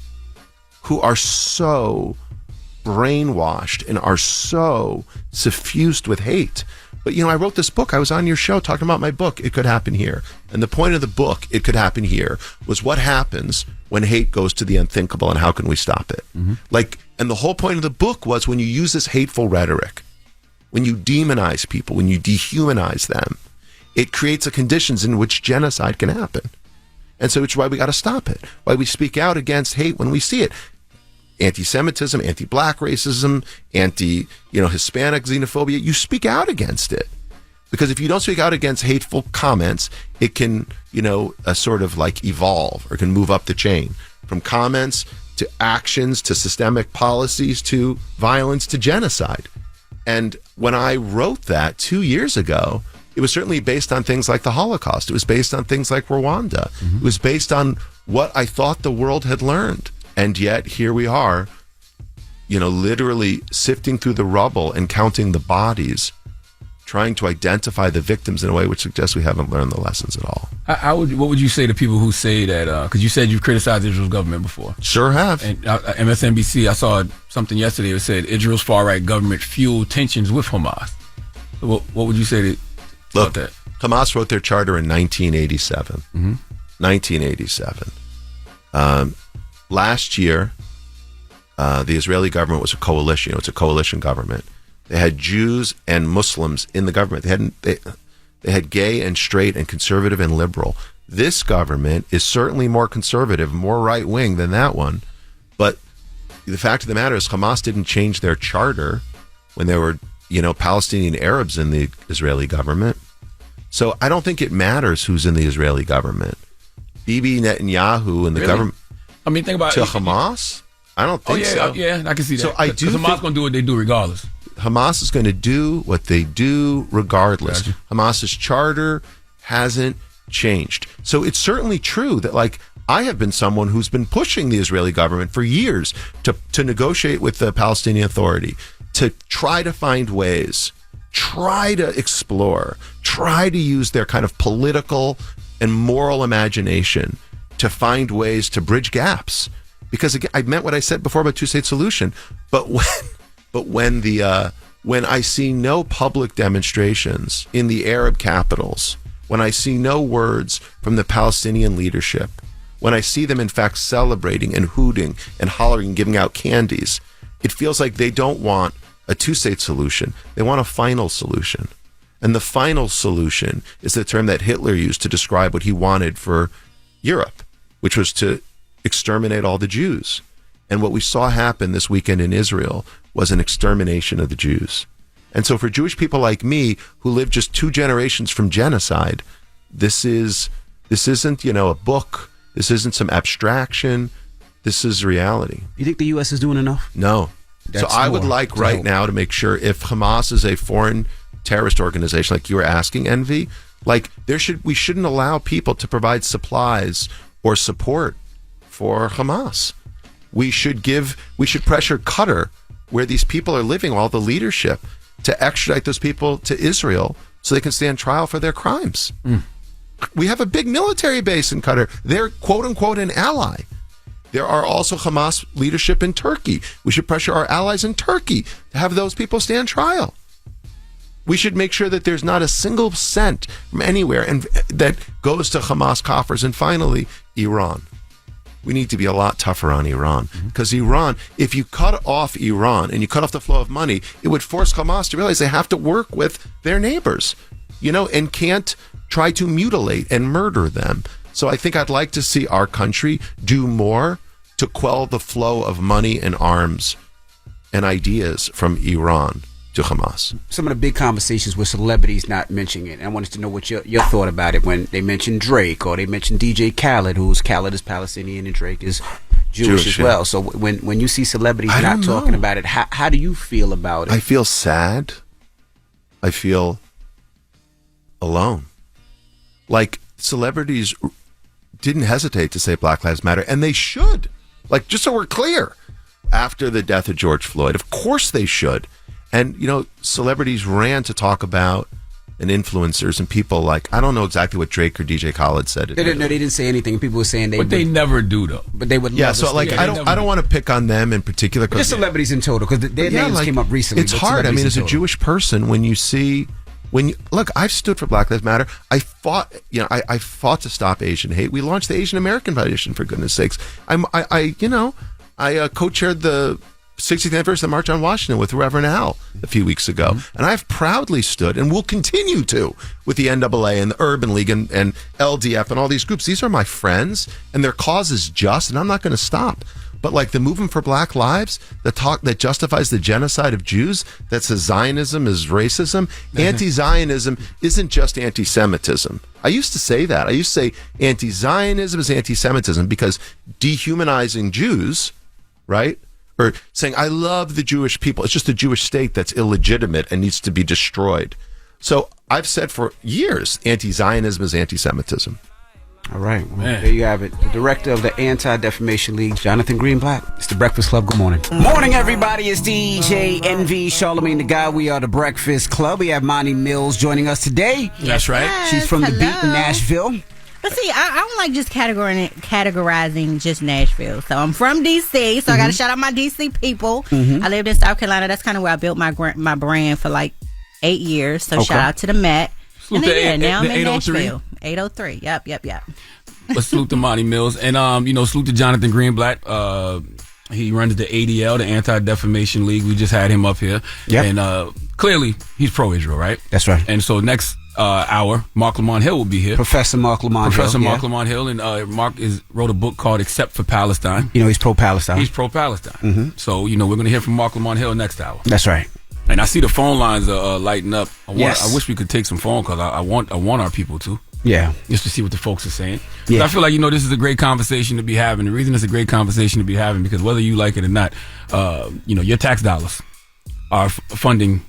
who are so brainwashed and are so suffused with hate. But, I wrote this book. I was on your show talking about my book, It Could Happen Here. And the point of the book, It Could Happen Here, was what happens when hate goes to the unthinkable and how can we stop it? And the whole point of the book was when you use this hateful rhetoric, when you demonize people, when you dehumanize them, it creates the conditions in which genocide can happen. And so it's why we got to stop it, why we speak out against hate when we see it. Anti-Semitism, anti-black racism, anti-Hispanic xenophobia, you speak out against it. Because if you don't speak out against hateful comments, it can, sort of like evolve or can move up the chain from comments to actions to systemic policies to violence to genocide. And when I wrote that 2 years ago, it was certainly based on things like the Holocaust. It was based on things like Rwanda. It was based on what I thought the world had learned. And yet here we are, literally sifting through the rubble and counting the bodies, trying to identify the victims in a way which suggests we haven't learned the lessons at all. What would you say to people who say that, because you said you've criticized Israel's government before? Sure have. And MSNBC, I saw something yesterday that said Israel's far-right government fueled tensions with Hamas. What would you say about that? Hamas wrote their charter in 1987. 1987. Last year, the Israeli government was a coalition. It's a coalition government. They had Jews and Muslims in the government. They had gay and straight and conservative and liberal. This government is certainly more conservative, more right-wing than that one. But the fact of the matter is Hamas didn't change their charter when there were, Palestinian Arabs in the Israeli government. So I don't think it matters who's in the Israeli government. Bibi Netanyahu and the government... I mean, think about to Hamas? I don't think so. Yeah, I can see that. So I do think Hamas going to do what they do regardless. Hamas is going to do what they do regardless. Gotcha. Hamas's charter hasn't changed. So it's certainly true that, I have been someone who's been pushing the Israeli government for years to negotiate with the Palestinian Authority, to try to find ways, try to explore, try to use their kind of political and moral imagination to find ways to bridge gaps. Because again, I meant what I said before about two-state solution. But when I see no public demonstrations in the Arab capitals, when I see no words from the Palestinian leadership, when I see them in fact celebrating and hooting and hollering and giving out candies, it feels like they don't want a two-state solution. They want a final solution. And the final solution is the term that Hitler used to describe what he wanted for Europe, which was to exterminate all the Jews. And what we saw happen this weekend in Israel was an extermination of the Jews. And so for Jewish people like me, who lived just 2 generations from genocide, this isn't, a book. This isn't some abstraction. This is reality. You think the U.S. is doing enough? No. So I would like right now to make sure if Hamas is a foreign terrorist organization, like you were asking, Envy, we shouldn't allow people to provide supplies or support for Hamas. We should pressure Qatar, where these people are living, all the leadership, to extradite those people to Israel so they can stand trial for their crimes. We have a big military base in Qatar. They're quote unquote an ally. There are also Hamas leadership in Turkey. We should pressure our allies in Turkey to have those people stand trial. We should make sure that there's not a single cent from anywhere and that goes to Hamas coffers. And finally, Iran. We need to be a lot tougher on Iran, because Iran, if you cut off Iran and you cut off the flow of money, it would force Hamas to realize they have to work with their neighbors, and can't try to mutilate and murder them. So I think I'd like to see our country do more to quell the flow of money and arms and ideas from Iran to Hamas. Some of the big conversations with celebrities not mentioning it. I wanted to know what your thought about it when they mentioned Drake or they mentioned DJ Khaled, Khaled is Palestinian and Drake is Jewish as well. So when you see celebrities not talking about it, how do you feel about it? I feel sad. I feel alone. Celebrities didn't hesitate to say Black Lives Matter, and they should. Just so we're clear, after the death of George Floyd, of course they should. And, celebrities ran to talk about and influencers and people like, I don't know exactly what Drake or DJ Khaled said. They didn't say anything. People were saying they never do though. But they would. Yeah, so I don't want to pick on them in particular. Just celebrities in total, because their names came up recently. It's hard. I mean, as a Jewish person, look, I've stood for Black Lives Matter. I fought to stop Asian hate. We launched the Asian American Foundation, for goodness sakes. I co-chaired the 60th anniversary of the March on Washington with Reverend Al a few weeks ago. And I've proudly stood and will continue to with the NAA and the Urban League and LDF and all these groups. These are my friends and their cause is just, and I'm not going to stop. But like the movement for Black Lives, the talk that justifies the genocide of Jews, that says Zionism is racism, anti-Zionism isn't just anti-Semitism. I used to say that. I used to say anti-Zionism is anti-Semitism because dehumanizing Jews, right? Or saying, I love the Jewish people. It's just a Jewish state that's illegitimate and needs to be destroyed. So I've said for years, anti-Zionism is anti-Semitism. All right. Well, there you have it. The director of the Anti-Defamation League, Jonathan Greenblatt. It's the Breakfast Club. Good morning. Morning, everybody. It's DJ NV, Charlamagne the Guy. We are the Breakfast Club. We have Monty Mills joining us today. That's right. She's from the beat in Nashville. But see, I don't like just categorizing just Nashville. So I'm from D.C., so I got to shout out my D.C. people. I lived in South Carolina. That's kind of where I built my brand for like 8 years. So shout out to the Met. And then, now I'm in Nashville. 803. Yep. Let's salute to Monty Mills. And, salute to Jonathan Greenblatt. He runs the ADL, the Anti-Defamation League. We just had him up here. Yep. And clearly, he's pro-Israel, right? That's right. And so next hour, Mark Lamont Hill will be here. Professor Mark Lamont Hill. Lamont Hill. And Mark wrote a book called Except for Palestine. He's pro-Palestine. He's pro-Palestine. So, we're going to hear from Mark Lamont Hill next hour. That's right. And I see the phone lines are lighting up. I wish we could take some phone calls. I want our people to. Yeah. Just to see what the folks are saying. Yeah. I feel like, this is a great conversation to be having. The reason it's a great conversation to be having, because whether you like it or not, your tax dollars are funding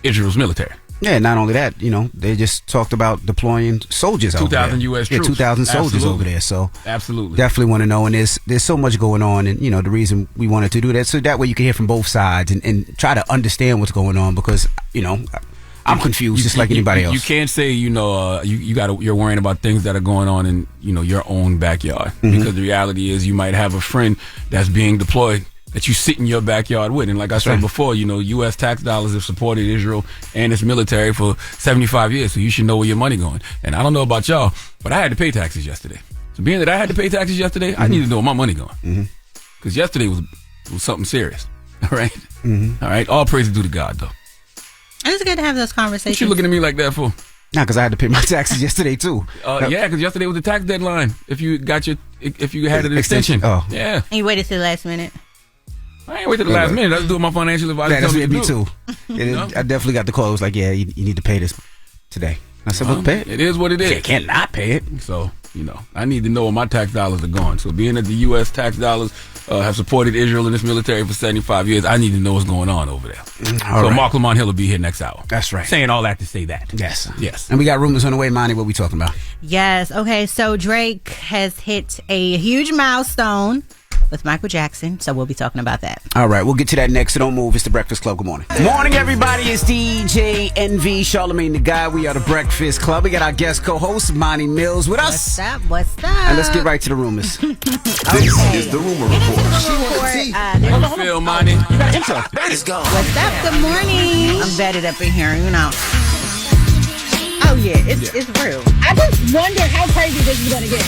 Israel's military. Yeah, not only that, they just talked about deploying soldiers over there. 2,000 U.S. troops. 2,000 soldiers over there. So absolutely, definitely want to know. And there's so much going on, and the reason we wanted to do that, so that way you can hear from both sides and try to understand what's going on, because I'm confused just like anybody else. You can't say you're worrying about things that are going on in your own backyard, because the reality is you might have a friend that's being deployed that you sit in your backyard with. And like I said before, U.S. tax dollars have supported Israel and its military for 75 years, so you should know where your money going. And I don't know about y'all, but I had to pay taxes yesterday. So being that I had to pay taxes yesterday, I need to know where my money going. Because yesterday was something serious. All right? All right? All praise is due to God, though. And it's good to have those conversations. What you looking at me like that for? Nah, because I had to pay my taxes yesterday, too. Yeah, because yesterday was the tax deadline. If you had an extension. Oh. Yeah. And you waited till the last minute. I ain't wait till the last minute. I was doing my financial advisor. Yeah, that's what me too. I definitely got the call. It was like, yeah, you need to pay this today. I said, well, pay it. It is what it is. You can't not pay it. So, I need to know where my tax dollars are going. So being that the U.S. tax dollars have supported Israel and its military for 75 years, I need to know what's going on over there. So Mark Lamont Hill will be here next hour. That's right. Saying all that to say that. Yes. And we got rumors on the way, Monty. What we talking about? Yes. Okay, so Drake has hit a huge milestone with Michael Jackson, so we'll be talking about that. All right, we'll get to that next, so don't move. It's the Breakfast Club. Good morning. Morning, everybody. It's DJ NV, Charlamagne the Guy. We are the Breakfast Club. We got our guest co-host, Monty Mills, with us. What's up? And let's get right to the rumors. This is the Rumor Report. How you feel, Monty? You got an intro. Let's go. What's up? Good morning. I'm bedded up in here, Oh, yeah, it's real. I just wonder how crazy this is going to get.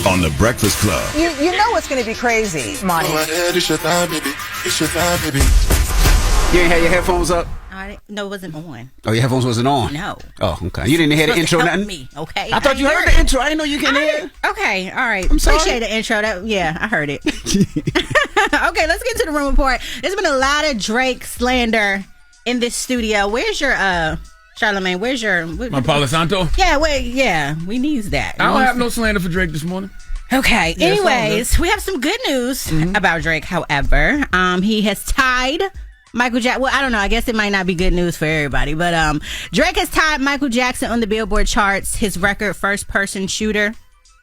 On the Breakfast Club. You know it's going to be crazy, Monty. It's your time, baby. It's your time, baby. You ain't had your headphones up? No, it wasn't on. Oh, your headphones wasn't on? No. Oh, okay. You didn't hear the intro, nothing? Me, okay. I thought you heard the intro. I didn't know you can hear. Okay, all right. I'm sorry. Appreciate the intro. I heard it. Okay, let's get to the Rumor Report. There's been a lot of Drake slander in this studio. Where's your Charlamagne, where's your... My Palo Santo? Yeah, we need that. I don't have no slander for Drake this morning. Okay, anyways, we have some good news about Drake, however. He has tied Michael Jackson. Well, I don't know. I guess it might not be good news for everybody, but Drake has tied Michael Jackson on the Billboard charts, his record first-person shooter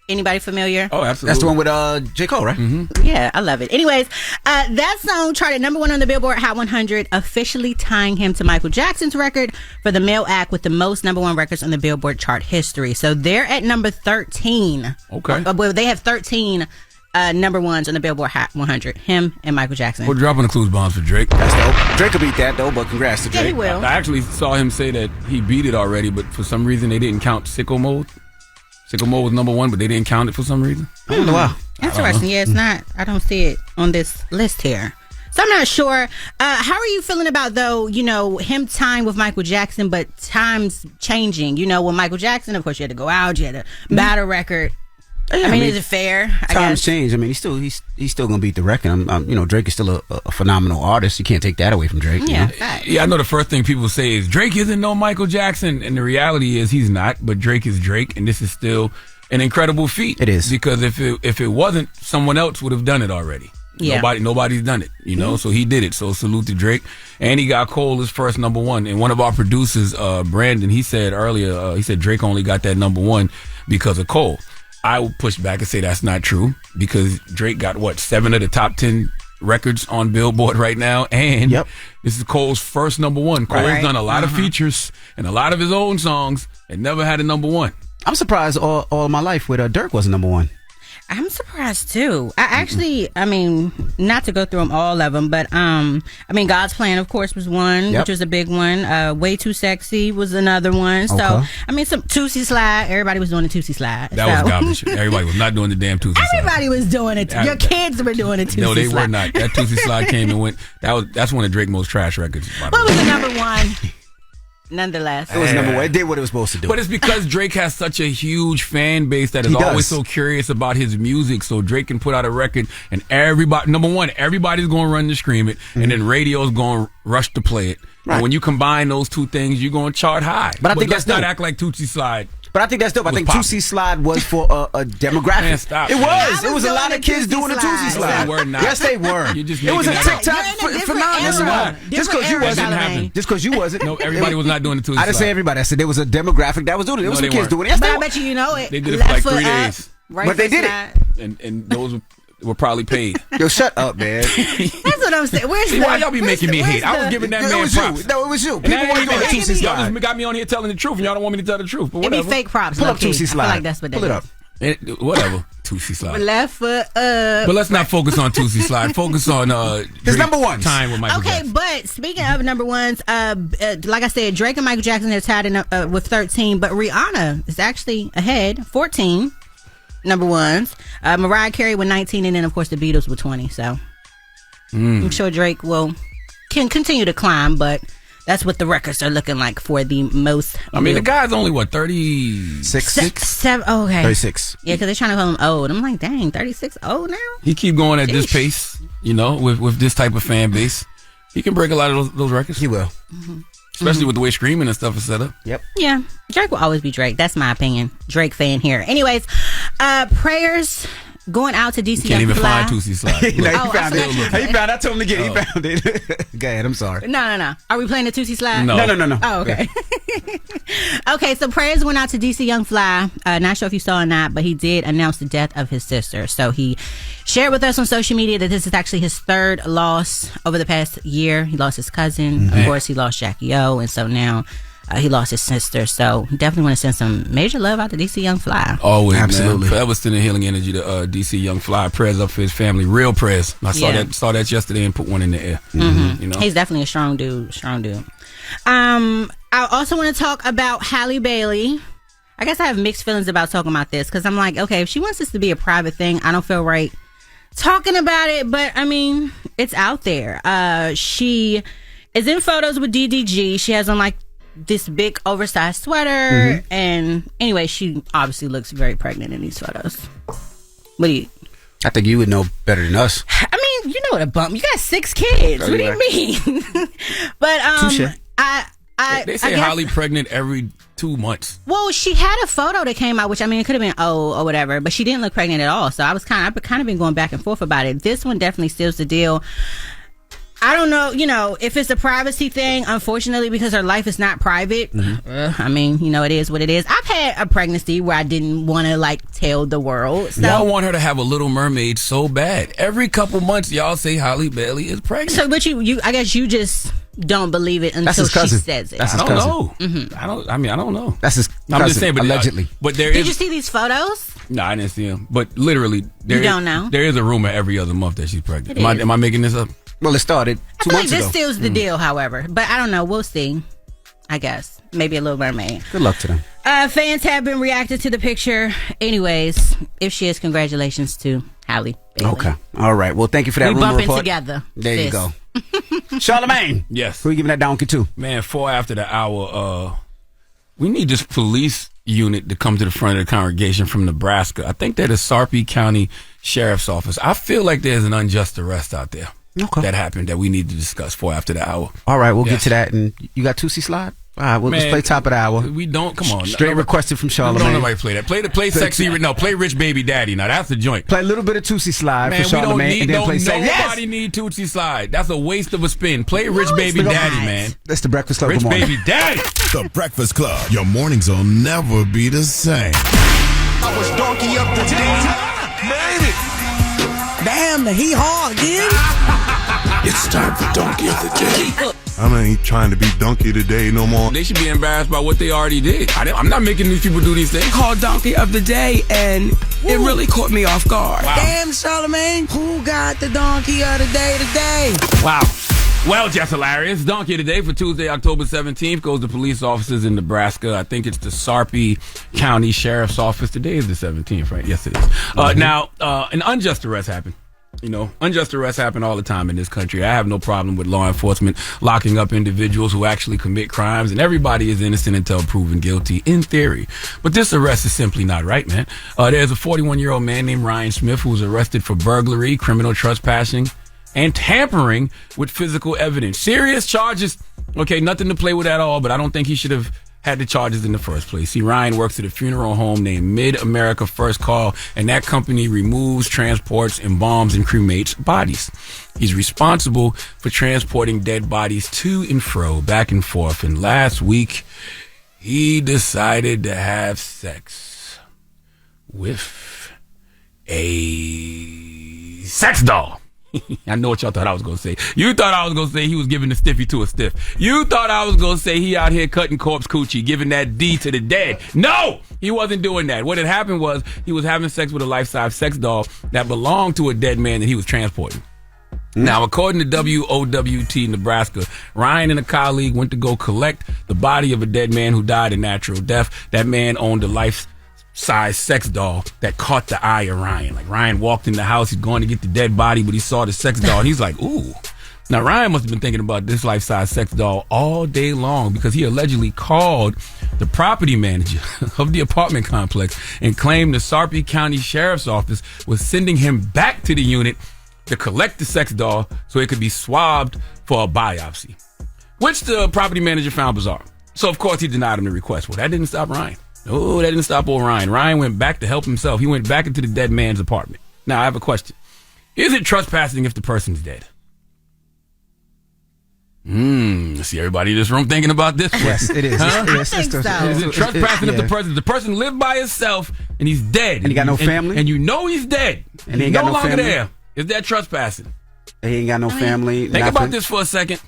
Anybody familiar? Oh, absolutely. That's the one with J. Cole, right? Mm-hmm. Yeah, I love it. Anyways, that song charted number 1 on the Billboard Hot 100, officially tying him to Michael Jackson's record for the male act with the most number 1 records on the Billboard chart history. So they're at number 13. Okay. Well, they have 13 number 1s on the Billboard Hot 100. Him and Michael Jackson. We're dropping the clues bombs for Drake. That's dope. Drake will beat that, though, but congrats to Drake. Yeah, he will. I actually saw him say that he beat it already, but for some reason they didn't count Sicko Mode. Sicko Mode was number 1, but they didn't count it for some reason. Wow. Interesting. Yeah, it's not. I don't see it on this list here. So I'm not sure. How are you feeling about, though, him tying with Michael Jackson, but times changing? When Michael Jackson, of course, you had to go out, you had a battle record. Yeah, I mean, is it fair? Times change. I mean, he's still gonna beat the record. Drake is still a phenomenal artist. You can't take that away from Drake. Yeah, yeah. I know the first thing people say is Drake isn't no Michael Jackson, and the reality is he's not. But Drake is Drake, and this is still an incredible feat. It is, because if it wasn't, someone else would have done it already. Yeah. Nobody's done it. So he did it. So salute to Drake, and he got Cole his first number 1. And one of our producers, Brandon, he said earlier, he said Drake only got that number 1 because of Cole. I will push back and say that's not true, because Drake got 7 of the top 10 records on Billboard right now, and this is Cole's first number 1. Cole's done a lot of features and a lot of his own songs and never had a number 1. I'm surprised all my life with Dirk wasn't number 1. I'm surprised too. I actually, not to go through them, all of them, but God's Plan, of course, was one, which was a big one. Way Too Sexy was another one. So, some Tootsie Slide. Everybody was doing the Tootsie Slide. That was garbage. Everybody was not doing the damn Tootsie Slide. Everybody was doing it. Your kids were doing the Tootsie Slide. No, they were not. That Tootsie Slide came and went. That's one of Drake's most trash records. What was the number 1? Nonetheless, it was number 1. It did what it was supposed to do. But it's because Drake has such a huge fan base that is always so curious about his music. So Drake can put out a record, and everybody, number 1, everybody's going to run to stream it, and then radio's going to rush to play it. Right. And when you combine those two things, you're going to chart high. But I think let's not act like Tootsie Slide. But I think that's dope. I think Tootsie Slide was for a demographic. Man, stop. It was. It was a lot of kids doing the Tootsie Slide. They were not. Yes, they were. It was a TikTok phenomenon. Just because you wasn't. Just because you wasn't. No, everybody was not doing the Tootsie Slide. I didn't say everybody. I said there was a demographic that was doing it. There was some kids doing it. Yes, but I bet you know it. They did it for like 3 days. But they did it. And those were probably paid. Yo, shut up, man. That's what I'm saying. Why y'all be making me hate? I was giving that man props. No, it was you. People want to go to Tootsie Slide. Y'all got me on here telling the truth, and y'all don't want me to tell the truth. But whatever. It be fake props. Pull up Tootsie Slide. I feel like that's what they Pull it up. Whatever. Tootsie Slide. Left foot up. But let's not focus on Tootsie Slide. Focus on his number 1 time with Michael Jackson. But speaking of number 1s, like I said, Drake and Michael Jackson are tied in with 13, but Rihanna is actually ahead, 14 number 1s. Mariah Carey with 19, and then of course the Beatles with 20. So I'm sure Drake can continue to climb, but that's what the records are looking like for the most. The guy's only 36? 7. Oh, okay. 36. Yeah, because they're trying to call him old. I'm like, dang, 36 old now? He keep going at this pace, with this type of fan base. He can break a lot of those records. He will. Especially with the way streaming and stuff is set up. Yep. Yeah. Drake will always be Drake. That's my opinion. Drake fan here. Anyways, prayers going out to DC. You can't even find Tootsie Slide. He found it. He found it. I told him to get it. He found it. Go ahead. I'm sorry. No. Are we playing the Tootsie Slide? No. Oh, okay. Okay, so prayers went out to DC Young Fly. Not sure if you saw or not, but he did announce the death of his sister. So he shared with us on social media that this is actually his 3rd loss over the past year. He lost his cousin. Of course, he lost Jackie O. And so now he lost his sister. So definitely want to send some major love out to DC Young Fly. Always, absolutely. Man. Forever sending healing energy to DC Young Fly. Prayers up for his family. Real prayers. I saw that yesterday and put one in the air. He's definitely a strong dude. I also want to talk about Halle Bailey. I guess I have mixed feelings about talking about this, because I'm like, okay, if she wants this to be a private thing, I don't feel right talking about it, but it's out there. She is in photos with DDG. She has on like this big oversized sweater, and anyway, she obviously looks very pregnant in these photos. What do you? I think you would know better than us. You know what a bump. You got 6 kids. What do you mean? But Touché. They say Holly pregnant every 2 months. Well, she had a photo that came out, which it could have been or whatever, but she didn't look pregnant at all. So I've kind of been going back and forth about it. This one definitely seals the deal. I don't know, if it's a privacy thing, unfortunately, because her life is not private. I mean, it is what it is. I've had a pregnancy where I didn't want to, tell the world. So. Y'all want her to have a Little Mermaid so bad. Every couple months, y'all say Halle Bailey is pregnant. So, but I guess you just don't believe it until she says it. That's his cousin. I don't know. That's his cousin, I'm just saying, but allegedly. Did you see these photos? No, I didn't see them. But literally, you don't know? There is a rumor every other month that she's pregnant. Am I making this up? Well, it started 2 months ago. This seals the deal, however. But I don't know. We'll see. I guess. Maybe a Little Mermaid. Good luck to them. Fans have been reacting to the picture. Anyways, if she is, congratulations to Halle Bailey. Okay. All right. Well, thank you for that rumor bumping report. Together. There you go. Charlamagne. Yes. Who are you giving that donkey to? Man, 4 after the hour. We need this police unit to come to the front of the congregation from Nebraska. I think that is Sarpy County Sheriff's Office. I feel like there's an unjust arrest out there. Okay. That happened that we need to discuss 4 after the hour. All right, we'll get to that. And you got Tootsie Slide? All right, we'll just play top of the hour. We don't. Come on. Straight requested from Charlamagne. Don't nobody play that. Play sexy. No, play Rich Baby Daddy. Now that's the joint. Play a little bit of Tootsie Slide for Charlamagne, and then play sexy. Nobody need Tootsie Slide. That's a waste of a spin. Play Rich Baby Daddy, man. That's the Breakfast Club. Rich Baby Daddy. The Breakfast Club. Your mornings will never be the same. I was donkey up the day. Made it. Damn, the hee-haw again. It's time for Donkey of the Day. I ain't trying to be donkey today no more. They should be embarrassed by what they already did. I'm not making these people do these things. Called Donkey of the Day, and it really caught me off guard. Wow. Damn, Charlamagne, who got the Donkey of the Day today? Wow. Well, just hilarious. Donkey of the Day for Tuesday, October 17th goes to police officers in Nebraska. I think it's the Sarpy County Sheriff's Office. Today is the 17th, right? Yes, it is. Now, an unjust arrest happened. Unjust arrests happen all the time in this country. I have no problem with law enforcement locking up individuals who actually commit crimes, and everybody is innocent until proven guilty, in theory. But this arrest is simply not right, man. There's a 41-year-old man named Ryan Smith who was arrested for burglary, criminal trespassing, and tampering with physical evidence. Serious charges. Okay, nothing to play with at all, but I don't think he should have had the charges in the first place. See, Ryan works at a funeral home named Mid-America First Call, and that company removes, transports, embalms, and cremates bodies. He's responsible for transporting dead bodies to and fro, back and forth, and last week, he decided to have sex with a sex doll. I know what y'all thought I was going to say. You thought I was going to say he was giving the stiffy to a stiff. You thought I was going to say he out here cutting corpse coochie, giving that D to the dead. No, he wasn't doing that. What had happened was he was having sex with a life-size sex doll that belonged to a dead man that he was transporting. Now, according to WOWT Nebraska, Ryan and a colleague went to go collect the body of a dead man who died a natural death. That man owned a life-size sex doll that caught the eye of Ryan. Like, Ryan walked in the house, he's going to get the dead body, but he saw the sex doll, and he's like, ooh. Now, Ryan must have been thinking about this life-size sex doll all day long because he allegedly called the property manager of the apartment complex and claimed the Sarpy County Sheriff's Office was sending him back to the unit to collect the sex doll so it could be swabbed for a biopsy, which the property manager found bizarre. So, of course, he denied him the request. Well, that didn't stop Ryan. No, that didn't stop old Ryan. Ryan went back to help himself. He went back into the dead man's apartment. Now, I have a question. Is it trespassing if the person's dead? See everybody in this room thinking about this one. Yes, it is. Huh? Yes, Is it trespassing if the person lived by himself and he's dead? And he got no family? And you know he's dead. And he ain't got no longer family? there. Is that trespassing? He ain't got no family. Think about this for a second.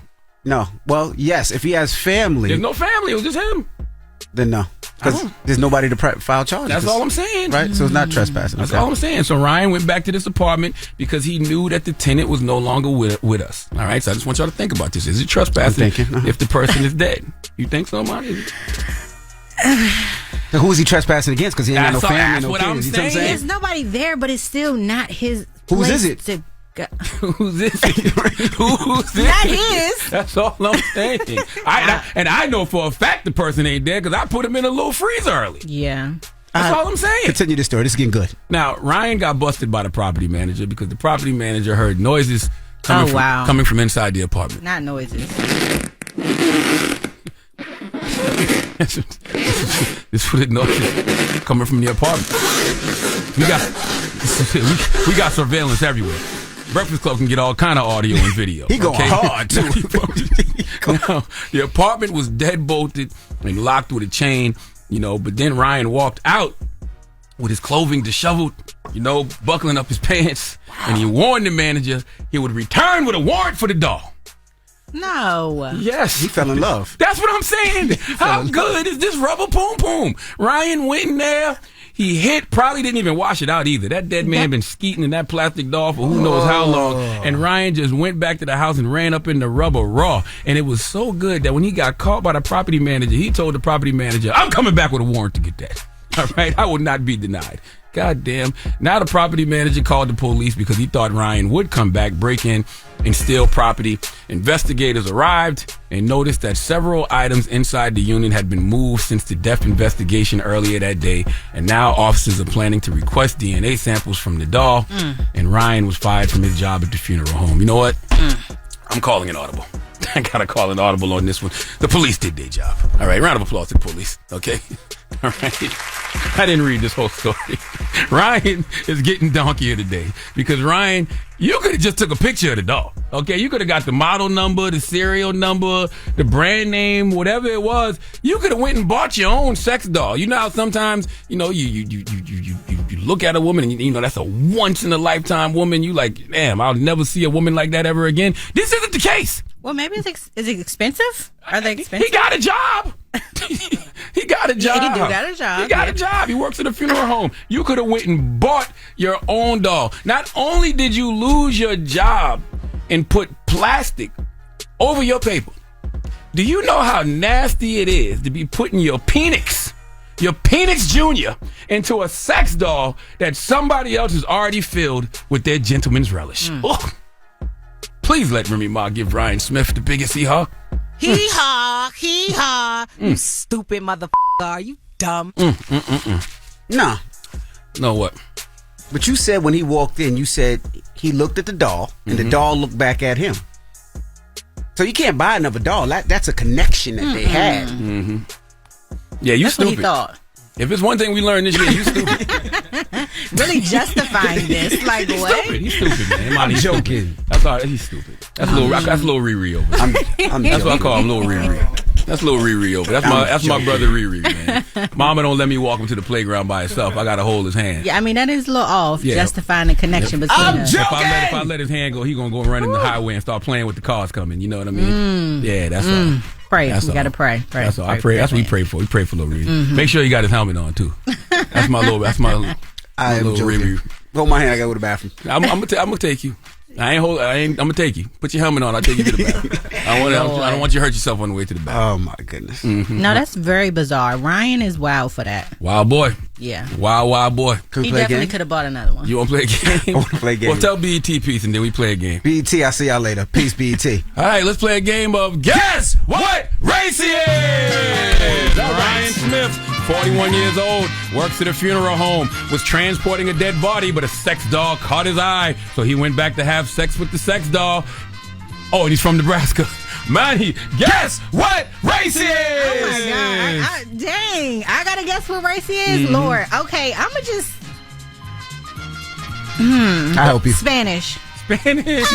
No. Well, yes, if he has family. There's no family. It was just him. Then no. Because there's nobody to file charges. That's all I'm saying. Right? So it's not trespassing. That's all I'm saying. So Ryan went back to this apartment because he knew that the tenant was no longer with us. All right? So I just want y'all to think about this. Is it trespassing if the person is dead? You think so, Monty? So who is he trespassing against? Because he ain't got no family, that's no what kids. I'm You know what I'm saying? There's nobody there, but it's still not his Whose place is it? to go. Who's this? Who's this? Not his. That's all I'm saying. I know for a fact the person ain't dead because I put him in a little freezer early. Yeah. That's all I'm saying. Continue the story. This is getting good. Now, Ryan got busted by the property manager because the property manager heard noises coming from inside the apartment. Not noises. This was the noises coming from the apartment. We got surveillance everywhere. Breakfast Club can get all kind of audio and video. He going hard, too. Now, the apartment was dead bolted and locked with a chain, but then Ryan walked out with his clothing disheveled, buckling up his pants, and he warned the manager he would return with a warrant for the doll. No. Yes. He fell in love. That's what I'm saying. How good is this rubber poom poom? Ryan went in there. He probably didn't even wash it out either. That dead man been skeeting in that plastic doll for who knows how long. And Ryan just went back to the house and ran up in the rubber raw. And it was so good that when he got caught by the property manager, he told the property manager, I'm coming back with a warrant to get that. All right, I will not be denied. God damn. Now the property manager called the police because he thought Ryan would come back, break in, and steal property. Investigators arrived and noticed that several items inside the unit had been moved since the death investigation earlier that day. And now officers are planning to request DNA samples from the doll. And Ryan was fired from his job at the funeral home. You know what? I'm calling an audible. I gotta call an audible on this one. The police did their job. All right, round of applause to the police. Okay? All right. I didn't read this whole story. Ryan is getting donkier today because Ryan, you could have just took a picture of the doll. Okay, you could have got the model number, the serial number, the brand name, whatever it was. You could have went and bought your own sex doll. You know how sometimes, you look at a woman and that's a once in a lifetime woman. You like, damn, I'll never see a woman like that ever again. This isn't the case. Well, maybe is it expensive? Are they expensive? He got a job. He got a job. Yeah, he do got a job. He got a job. He works at a funeral home. You could have went and bought your own doll. Not only did you lose your job and put plastic over your paper, do you know how nasty it is to be putting your Penix Jr. into a sex doll that somebody else has already filled with their gentleman's relish? Ugh. Please let Remy Ma give Ryan Smith the biggest hee-haw. Hee-haw, hee-haw. You stupid motherfucker. Are you dumb? Nah. No, what? But you said when he walked in, you said he looked at the doll, and the doll looked back at him. So you can't buy another doll. That's a connection that they had. Yeah, you That's stupid. what he thought. If it's one thing we learned this year, you stupid. Really justifying this. Like, He's what? stupid. He's stupid, man. I'm joking. That's all. He's stupid. That's little Riri over. That's what I call him, little Riri. That's little Riri over. That's my brother Riri, man. Mama don't let me walk him to the playground by herself. I gotta hold his hand. Yeah, I mean that is a little off. Yeah. Justifying the connection between us. If I let his hand go, he gonna go run in the highway and start playing with the cars coming. You know what I mean? Yeah, that's all. Pray. That's we all. gotta pray. That's all. I pray. That's what we pray for. We pray for little Riri. Make sure you got his helmet on too. That's my little. I am little joking. Riri. Hold my hand. I gotta go to the bathroom. I'm gonna take you. I'm gonna take you. Put your helmet on. I'll take you to the bathroom. I don't want you to hurt yourself on the way to the bathroom. Oh my goodness. No, that's very bizarre. Ryan is wild for that. Wild boy. Yeah. Wild boy. He definitely could have bought another one. You want to play a game? I want to play a game. Well, tell BET peace and then we play a game. BET, I'll see y'all later. Peace, BET. All right, let's play a game of Guess What Race He Is? Ryan Smith, 41 years old, works at a funeral home, was transporting a dead body, but a sex doll caught his eye, so he went back to have sex with the sex doll. Oh, and he's from Nebraska. Manny, guess what race he is? Oh my God. Dang. I gotta guess what race he is? Lord. Okay, I'm gonna just. I help you. Spanish. Spanish?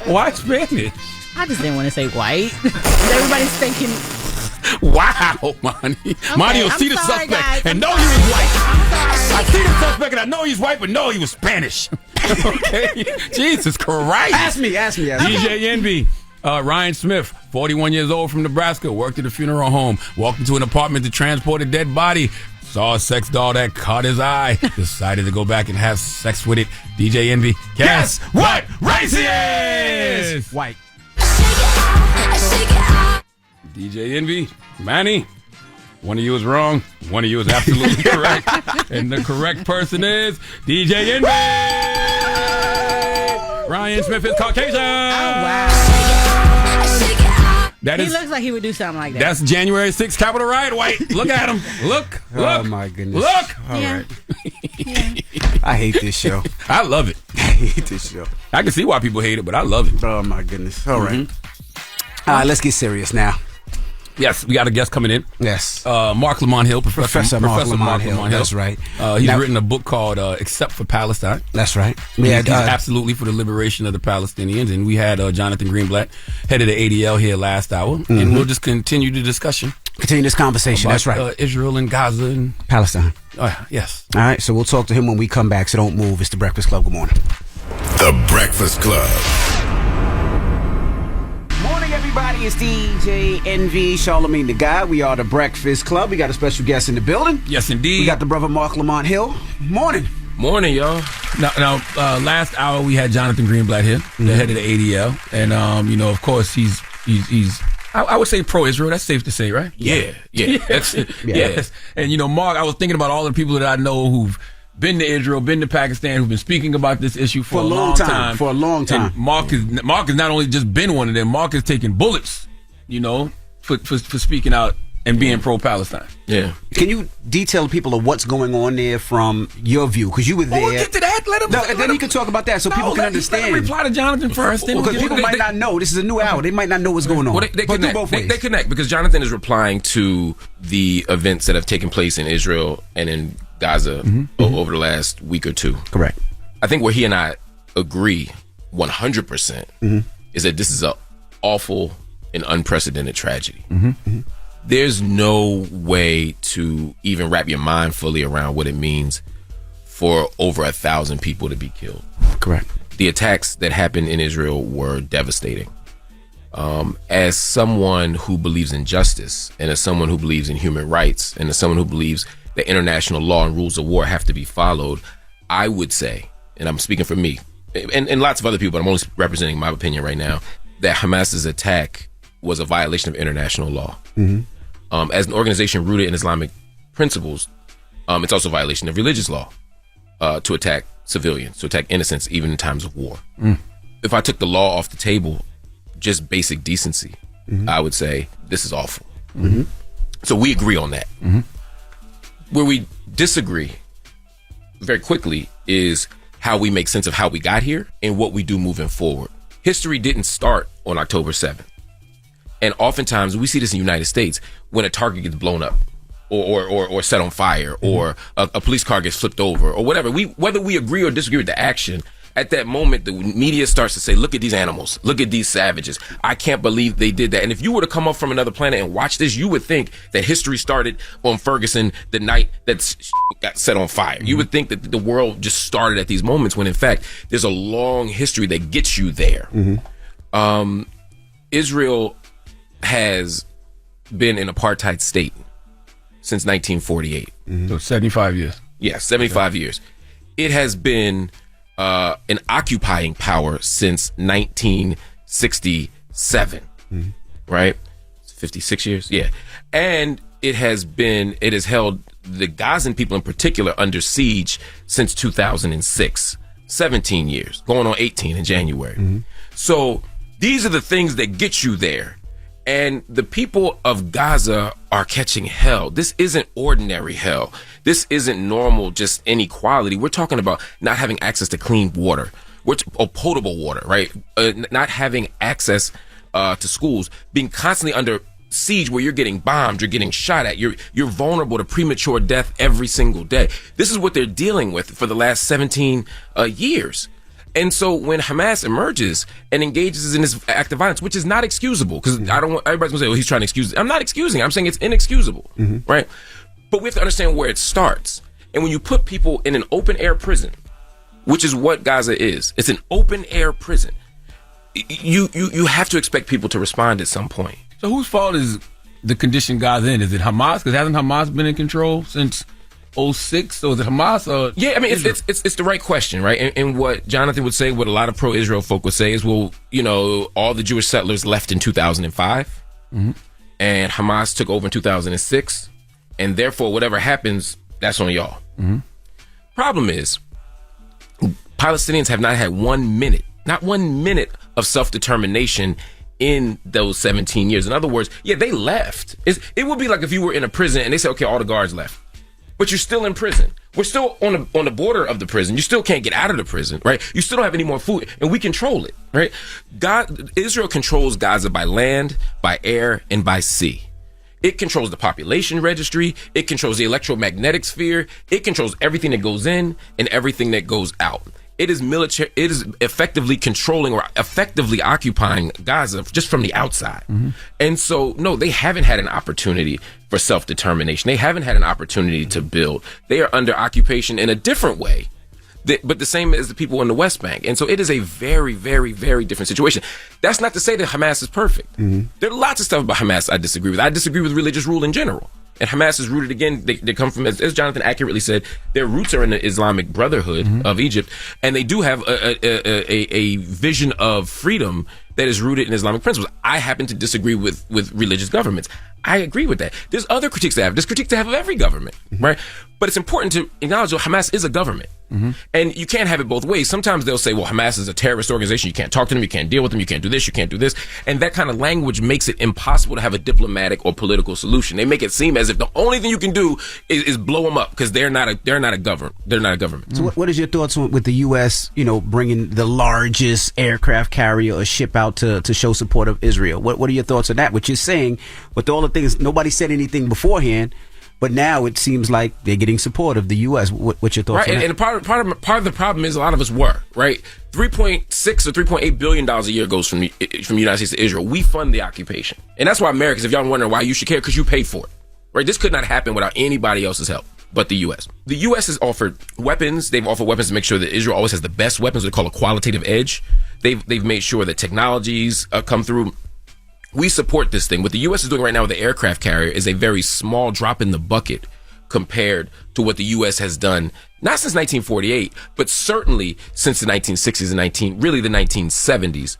Why Spanish? I just didn't want to say white. Everybody's thinking. Wow, Monty. Okay, Monty will I'm see the sorry, suspect guys. and know he was white. I see the suspect and I know he's white, but no, he was Spanish. Okay? Jesus Christ. Ask me. DJ Envy. Ryan Smith, 41 years old from Nebraska, worked at a funeral home, walked into an apartment to transport a dead body, saw a sex doll that caught his eye, decided to go back and have sex with it. DJ Envy, guess what race he is? White. DJ Envy, Manny, one of you is wrong, one of you is absolutely correct, and the correct person is DJ Envy. Ryan Smith is Caucasian. Oh, wow. He looks like he would do something like that. That's January 6th Capitol riot white. Look at him. Look. Oh my goodness. Look. All right. I hate this show. I love it. I hate this show. I can see why people hate it, but I love it. Oh my goodness. All right. All right, let's get serious now. Yes, we got a guest coming in. Yes. Mark Lamont Hill, Professor Mark Lamont Hill. That's right. He's written a book called Except for Palestine. That's right. He's absolutely for the liberation of the Palestinians. And we had Jonathan Greenblatt, head of the ADL, here last hour. Mm-hmm. And we'll just continue the discussion. Continue this conversation. That's right. Israel and Gaza and Palestine. Yes. All right, so we'll talk to him when we come back, so don't move. It's The Breakfast Club. Good morning. The Breakfast Club. Morning, everybody. It's DJ NV, Charlamagne the Guy. We are The Breakfast Club. We got a special guest in the building. Yes, indeed. We got the brother Mark Lamont Hill. Morning. Morning, y'all. Now, last hour we had Jonathan Greenblatt here, the head of the ADL. And, of course, he's I would say pro-Israel. That's safe to say, right? Yeah. Yes. And, Mark, I was thinking about all the people that I know who've been to Israel, been to Pakistan, who've been speaking about this issue for a long time. For a long time. And Mark has not only just been one of them, Mark has taken bullets, for speaking out and being pro-Palestine. Yeah. Can you detail people of what's going on there from your view? Because you were there. We'll get to that. Then you can talk about that so people can understand. Let him reply to Jonathan first. Because people might not know. This is a new hour. They might not know what's going on. Well, they connect because Jonathan is replying to the events that have taken place in Israel and in Gaza over the last week or two. Correct. I think where he and I agree 100% is that this is an awful and unprecedented tragedy. There's no way to even wrap your mind fully around what it means for over 1,000 people to be killed. Correct. The attacks that happened in Israel were devastating. As someone who believes in justice, and as someone who believes in human rights, and as someone who believes that international law and rules of war have to be followed, I would say, and I'm speaking for me, and lots of other people, but I'm only representing my opinion right now, that Hamas's attack was a violation of international law. As an organization rooted in Islamic principles, it's also a violation of religious law to attack civilians, to attack innocents, even in times of war. If I took the law off the table, just basic decency, I would say this is awful. So we agree on that. Where we disagree very quickly is how we make sense of how we got here and what we do moving forward. History didn't start on October 7th. And oftentimes we see this in the United States when a target gets blown up or set on fire or a police car gets flipped over or whatever. Whether we agree or disagree with the action, at that moment, the media starts to say, look at these animals, look at these savages. I can't believe they did that. And if you were to come up from another planet and watch this, you would think that history started on Ferguson the night that got set on fire. You would think that the world just started at these moments when, in fact, there's a long history that gets you there. Israel has been an apartheid state since 1948. So 75 years. Yeah, 75 years. It has been an occupying power since 1967, right? 56 years, yeah. And it has held the Gazan people in particular under siege since 2006, 17 years, going on 18 in January. So these are the things that get you there. And the people of Gaza are catching hell. This isn't ordinary hell. This isn't normal, just inequality. We're talking about not having access to clean water, potable water, right? Not having access to schools, being constantly under siege where you're getting bombed, you're getting shot at, you're vulnerable to premature death every single day. This is what they're dealing with for the last 17 years. And so when Hamas emerges and engages in this act of violence, which is not excusable, because I don't want everybody's gonna say, well, he's trying to excuse it. I'm not excusing it. I'm saying it's inexcusable, right? But we have to understand where it starts. And when you put people in an open air prison, which is what Gaza is, it's an open air prison. You have to expect people to respond at some point. So whose fault is the condition Gaza in? Is it Hamas? Because hasn't Hamas been in control since 2006? So is it Hamas or yeah, I mean it's the right question, right? And what Jonathan would say, what a lot of pro-Israel folk would say is, well, all the Jewish settlers left in 2005 and Hamas took over in 2006, and therefore whatever happens, that's on y'all. Problem is, Palestinians have not had 1 minute, not 1 minute of self-determination in those 17 years. In other words, yeah, they left. It would be like if you were in a prison and they said, okay, all the guards left, but you're still in prison. We're still on the border of the prison. You still can't get out of the prison, right? You still don't have any more food, and we control it, right? Israel controls Gaza by land, by air, and by sea. It controls the population registry. It controls the electromagnetic sphere. It controls everything that goes in and everything that goes out. It is military. It is effectively controlling or effectively occupying Gaza just from the outside. And so, no, they haven't had an opportunity for self-determination. They haven't had an opportunity to build. They are under occupation in a different way, but the same as the people in the West Bank. And so it is a very, very, very different situation. That's not to say that Hamas is perfect. There are lots of stuff about Hamas I disagree with. I disagree with religious rule in general. And Hamas is rooted, again, they come from, as Jonathan accurately said, their roots are in the Islamic Brotherhood of Egypt, and they do have a vision of freedom that is rooted in Islamic principles. I happen to disagree with religious governments. I agree with that. There's other critiques to have. There's critiques to have of every government, right? But it's important to acknowledge that Hamas is a government. And you can't have it both ways. Sometimes they'll say, well, Hamas is a terrorist organization. You can't talk to them. You can't deal with them. You can't do this. You can't do this. And that kind of language makes it impossible to have a diplomatic or political solution. They make it seem as if the only thing you can do is blow them up because they're not a government. They're not a government. So what is your thoughts with the U.S., bringing the largest aircraft carrier or ship out to show support of Israel? What are your thoughts on that? What you're saying with all the things, nobody said anything beforehand, but now it seems like they're getting support of the U.S. What's your thoughts on that? And part of the problem is a lot of us were, right? $3.6 or $3.8 billion a year goes from the United States to Israel. We fund the occupation. And that's why Americans, if y'all wondering why you should care, because you pay for it, right? This could not happen without anybody else's help but the U.S. The U.S. has offered weapons. They've offered weapons to make sure that Israel always has the best weapons, what they call a qualitative edge. They've made sure that technologies come through. We support this thing. What the U.S. is doing right now with the aircraft carrier is a very small drop in the bucket compared to what the U.S. has done, not since 1948, but certainly since the 1960s and the 1970s,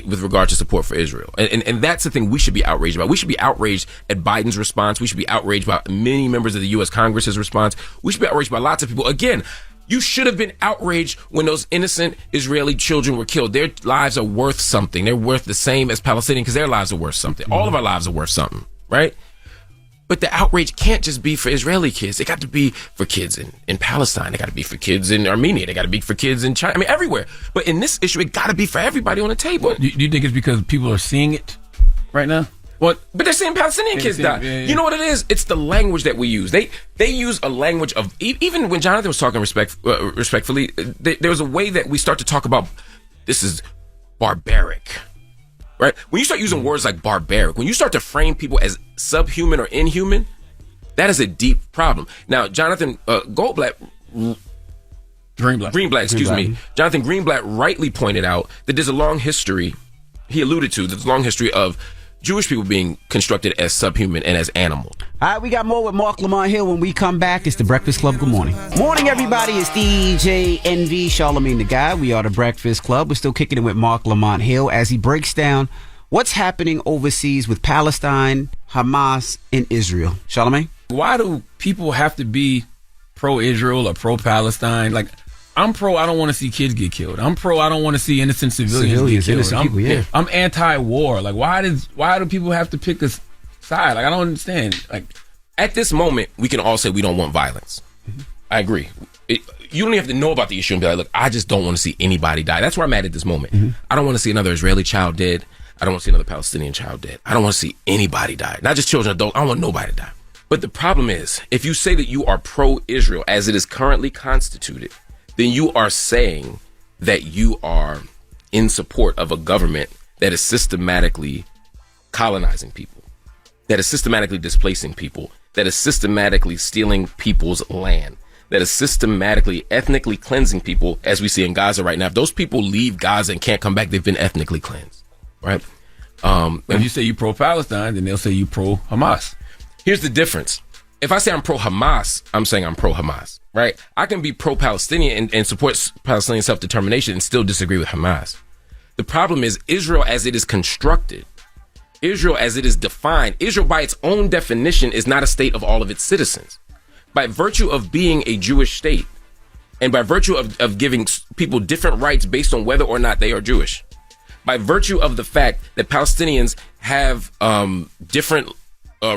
with regard to support for Israel. And that's the thing we should be outraged about. We should be outraged at Biden's response. We should be outraged by many members of the U.S. Congress's response. We should be outraged by lots of people. Again, you should have been outraged when those innocent Israeli children were killed. Their lives are worth something. They're worth the same as Palestinian because their lives are worth something. All of our lives are worth something, right? But the outrage can't just be for Israeli kids. They got to be for kids in Palestine. They got to be for kids in Armenia. They got to be for kids in China. I mean, everywhere. But in this issue, it got to be for everybody on the table. Do you think it's because people are seeing it right now? But they're seeing Palestinian kids die. Yeah. You know what it is? It's the language that we use. They use a language of, even when Jonathan was talking respectfully, there was a way that we start to talk about this is barbaric, right? When you start using words like barbaric, when you start to frame people as subhuman or inhuman, that is a deep problem. Now, Jonathan Greenblatt, Jonathan Greenblatt rightly pointed out that there's a long history, he alluded to, there's a long history of Jewish people being constructed as subhuman and as animals. All right, we got more with Mark Lamont Hill when we come back. It's the Breakfast Club. Good morning. Morning, everybody. It's DJ NV, Charlamagne the Guy. We are the Breakfast Club. We're still kicking it with Mark Lamont Hill as he breaks down what's happening overseas with Palestine, Hamas, and Israel. Charlamagne? Why do people have to be pro-Israel or pro-Palestine? Like, I'm pro, I don't want to see kids get killed. I'm pro, I don't want to see innocent civilians get killed. I'm anti-war. Like, why do people have to pick a side? Like, I don't understand. Like, at this moment, we can all say we don't want violence. I agree. You don't even have to know about the issue and be like, look, I just don't want to see anybody die. That's where I'm at this moment. I don't want to see another Israeli child dead. I don't want to see another Palestinian child dead. I don't want to see anybody die. Not just children, adults. I don't want nobody to die. But the problem is, if you say that you are pro-Israel as it is currently constituted, then you are saying that you are in support of a government that is systematically colonizing people, that is systematically displacing people, that is systematically stealing people's land, that is systematically ethnically cleansing people, as we see in Gaza right now. If those people leave Gaza and can't come back, they've been ethnically cleansed, right? If you say you pro-Palestine, then they'll say you pro-Hamas. Here's the difference. If I say I'm pro-Hamas, I'm saying I'm pro-Hamas, right? I can be pro-Palestinian and support Palestinian self-determination and still disagree with Hamas. The problem is Israel as it is constructed, Israel as it is defined, Israel by its own definition is not a state of all of its citizens. By virtue of being a Jewish state and by virtue of giving people different rights based on whether or not they are Jewish, by virtue of the fact that Palestinians have different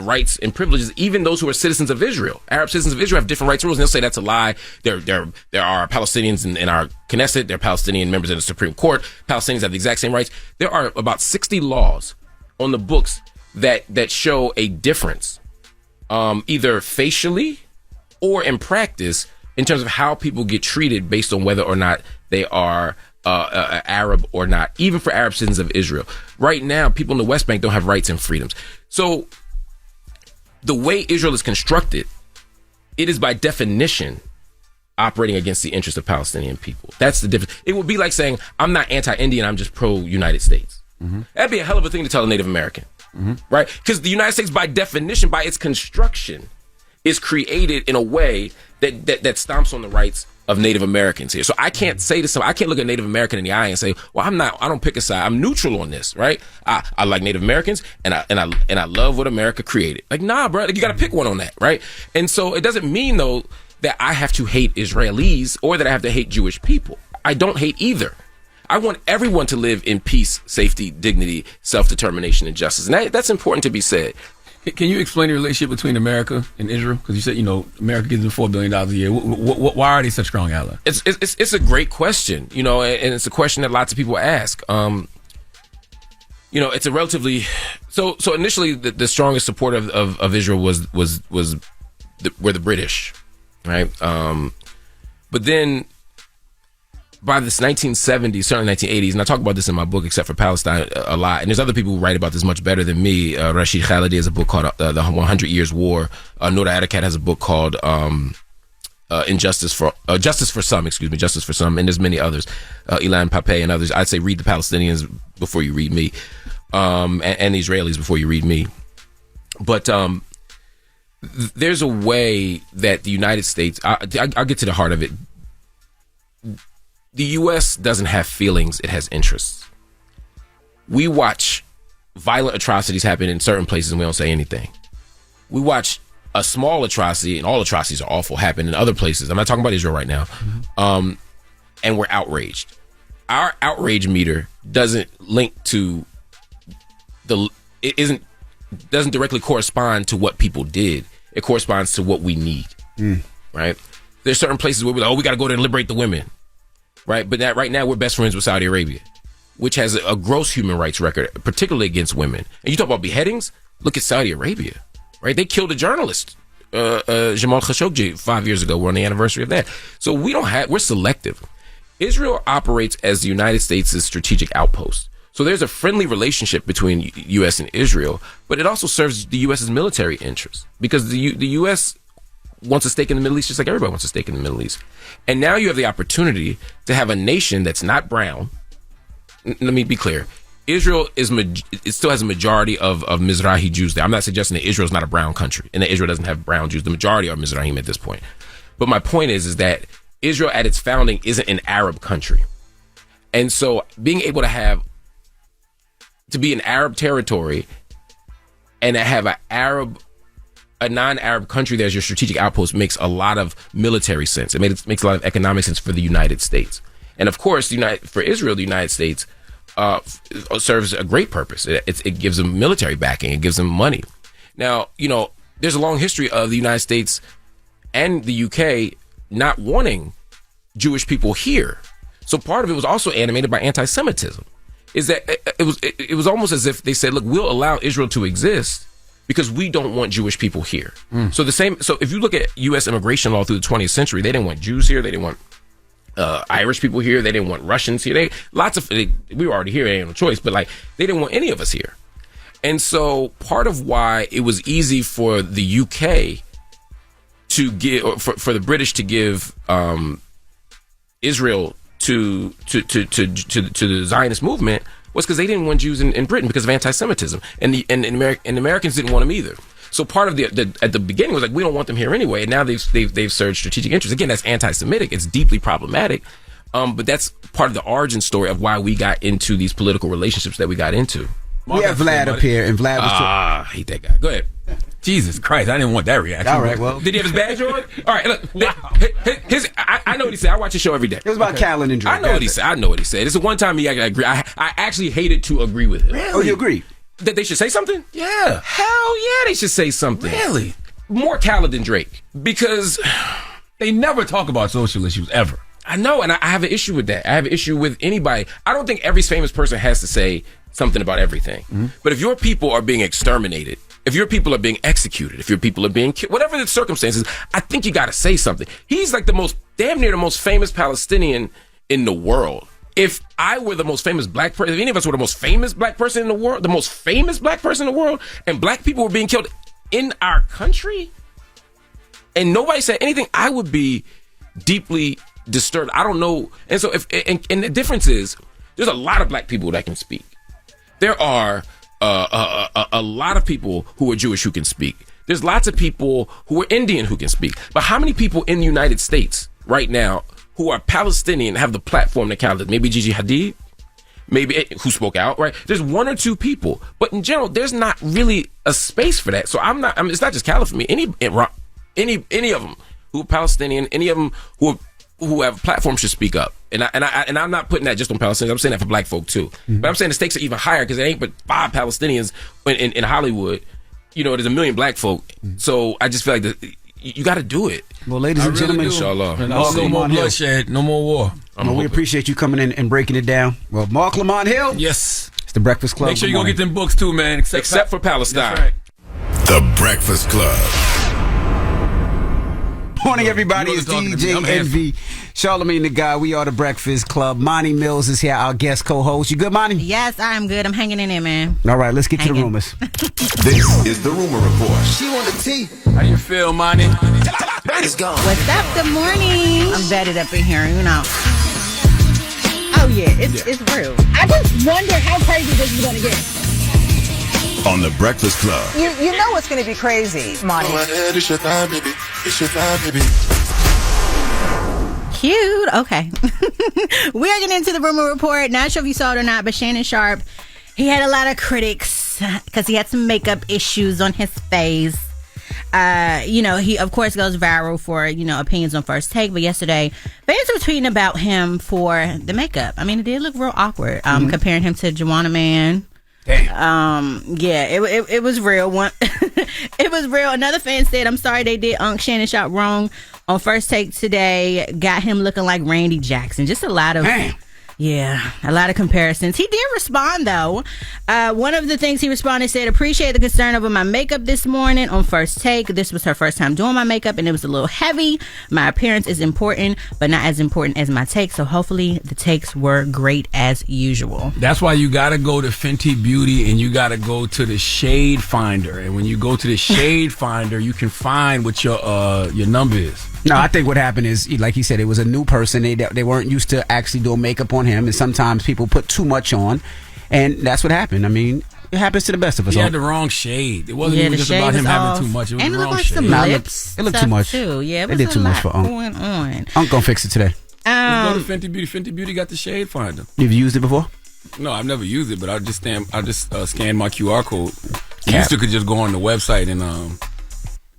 rights and privileges, even those who are citizens of Israel. Arab citizens of Israel have different rights and rules, and they'll say that's a lie. There are Palestinians in our Knesset, there are Palestinian members in the Supreme Court. Palestinians have the exact same rights. There are about 60 laws on the books that show a difference, either facially or in practice, in terms of how people get treated based on whether or not they are Arab or not, even for Arab citizens of Israel. Right now, people in the West Bank don't have rights and freedoms. So the way Israel is constructed, it is by definition operating against the interests of Palestinian people. That's the difference. It would be like saying, I'm not anti-Indian, I'm just pro-United States. That'd be a hell of a thing to tell a Native American, right? Because the United States, by definition, by its construction, is created in a way that stomps on the rights of Native Americans here. So I can't say to someone, I can't look at Native American in the eye and say, well, I don't pick a side. I'm neutral on this, right? I like Native Americans and I love what America created. Like, nah, bro, you got to pick one on that, right? And so it doesn't mean though that I have to hate Israelis or that I have to hate Jewish people. I don't hate either. I want everyone to live in peace, safety, dignity, self-determination, and justice. And that's important to be said. Can you explain the relationship between America and Israel? Because you said, America gives them $4 billion a year. Why are they such strong allies? It's a great question, and it's a question that lots of people ask. It's a relatively so initially the strongest supporter of Israel were the British, right? But then by this 1970s, certainly 1980s, and I talk about this in my book, Except for Palestine, a lot. And there's other people who write about this much better than me. Rashid Khalidi has a book called The 100 Years War. Nora Atakat has a book called Justice for Some. And there's many others. Ilan Pape and others. I'd say read the Palestinians before you read me, and the Israelis before you read me. But there's a way that the United States, I'll get to the heart of it. The U.S. doesn't have feelings, it has interests. We watch violent atrocities happen in certain places and we don't say anything. We watch a small atrocity, and all atrocities are awful, happen in other places. I'm not talking about Israel right now. And we're outraged. Our outrage meter doesn't link to doesn't directly correspond to what people did. It corresponds to what we need, right? There's certain places where we're like, we got to go there and liberate the women. Right, but right now we're best friends with Saudi Arabia, which has a gross human rights record, particularly against women. And you talk about beheadings. Look at Saudi Arabia, right? They killed a journalist, Jamal Khashoggi, 5 years ago. We're on the anniversary of that. So we're selective. Israel operates as the United States' strategic outpost. So there's a friendly relationship between U.S. and Israel, but it also serves the U.S.'s military interests because the U.S. wants a stake in the Middle East just like everybody wants a stake in the Middle East. And now you have the opportunity to have a nation that's not brown. Let me be clear. Israel it still has a majority of Mizrahi Jews there. I'm not suggesting that Israel is not a brown country and that Israel doesn't have brown Jews. The majority are Mizrahim at this point. But my point is that Israel at its founding isn't an Arab country. And so being able to be an Arab territory and to have a non-Arab country that's your strategic outpost makes a lot of military sense. It makes a lot of economic sense for the United States. And of course, for Israel, the United States serves a great purpose. It gives them military backing. It gives them money. Now, there's a long history of the United States and the UK not wanting Jewish people here. So part of it was also animated by anti-Semitism. Is that it was almost as if they said, look, we'll allow Israel to exist because we don't want Jewish people here. So if you look at U.S. immigration law through the 20th century, they didn't want Jews here. They didn't want Irish people here. They didn't want Russians here. We were already here. They had no choice, but they didn't want any of us here. And so part of why it was easy for the UK to give, or for the British to give Israel to the Zionist movement was because they didn't want Jews in Britain because of anti-Semitism, and the Americans didn't want them either. So part of at the beginning was we don't want them here anyway, and now they've served strategic interests. Again, that's anti-Semitic. It's deeply problematic, but that's part of the origin story of why we got into these political relationships that we got into. We have Vlad up here, and Vlad was I hate that guy. Go ahead. Jesus Christ, I didn't want that reaction. All right, well. Did he have his badge on? All right, look. Wow. I know what he said. I watch his show every day. It was about Callan and Drake. I know what he said. It's the one time I agree. I actually hated to agree with him. Really? Oh, you agree? That they should say something? Yeah. Hell yeah, they should say something. Really? More Callan than Drake. Because they never talk about social issues, ever. I know, and I have an issue with that. I have an issue with anybody. I don't think every famous person has to say something about everything. But if your people are being exterminated, if your people are being executed, if your people are being killed, whatever the circumstances, I think you got to say something. He's like damn near the most famous Palestinian in the world. If I were the most famous black person, if any of us were the most famous black person in the world, the most famous black person in the world, and black people were being killed in our country, and nobody said anything, I would be deeply disturbed. I don't know. And so and the difference is, there's a lot of black people that can speak. There are a lot of people who are Jewish who can speak. There's lots of people who are Indian who can speak. But how many people in the United States right now who are Palestinian have the platform to count it? Maybe Gigi Hadid, who spoke out, right? There's one or two people, but in general, there's not really a space for that. So it's not just Khaled for me. Any of them who are Palestinian, any of them who have platforms should speak up. And I'm not putting that just on Palestinians. I'm saying that for black folk too. But I'm saying the stakes are even higher because it ain't but 5 Palestinians in Hollywood. There's 1 million black folk. So I just feel like you got to do it. Well, ladies and gentlemen, inshallah. No more bloodshed, no more war. We appreciate you coming in and breaking it down. Well, Mark Lamont Hill. Yes. It's the Breakfast Club. Make sure you go get them books too, man. Except for Palestine. That's right. The Breakfast Club. Morning, everybody. It's DJ Envy, Charlamagne the Guy. We are the Breakfast Club. Monty Mills is here, our guest co-host. You good, Monty? Yes, I'm good. I'm hanging in there, man. All right, let's get to the rumors. This is the Rumor Report. She want the tea. How you feel, Monty? It's gone. What's up? Good morning. I'm vetted up in here, Oh, yeah, it's real. I just wonder how crazy this is going to get. On the Breakfast Club. You know it's going to be crazy, Monty. It's your time, baby. It's your time, baby. Cute. Okay. We are getting into the rumor report. Not sure if you saw it or not, but Shannon Sharp, he had a lot of critics because he had some makeup issues on his face. He of course goes viral for, opinions on First Take, but yesterday fans were tweeting about him for the makeup. I mean, it did look real awkward. Comparing him to Charlamagne. Damn. It was real. It was real. Another fan said, "I'm sorry they did Shannon Sharp wrong on First Take today. Got him looking like Randy Jackson." Just a lot of a lot of comparisons. He did respond though. One of the things he responded said, "Appreciate the concern over my makeup this morning on First Take. This was her first time doing my makeup and it was a little heavy. My appearance is important, but not as important as my take. So hopefully the takes were great as usual." That's why you got to go to Fenty Beauty and you got to go to the Shade Finder. And when you go to the Shade Finder, you can find what your number is. No, I think what happened is, like he said, it was a new person. They weren't used to actually doing makeup on him, and sometimes people put too much on, and that's what happened. I mean, it happens to the best of us. He had the wrong shade. It wasn't even just about him having too much. It was and the wrong like shade. some lips. It looked too much. Too. Yeah, they did too much for Unc. Going on. Unc gonna fix it today. Go to Fenty Beauty. Fenty Beauty got the Shade Finder. You've used it before? No, I've never used it, but I just scan my QR code. You used to could just go on the website and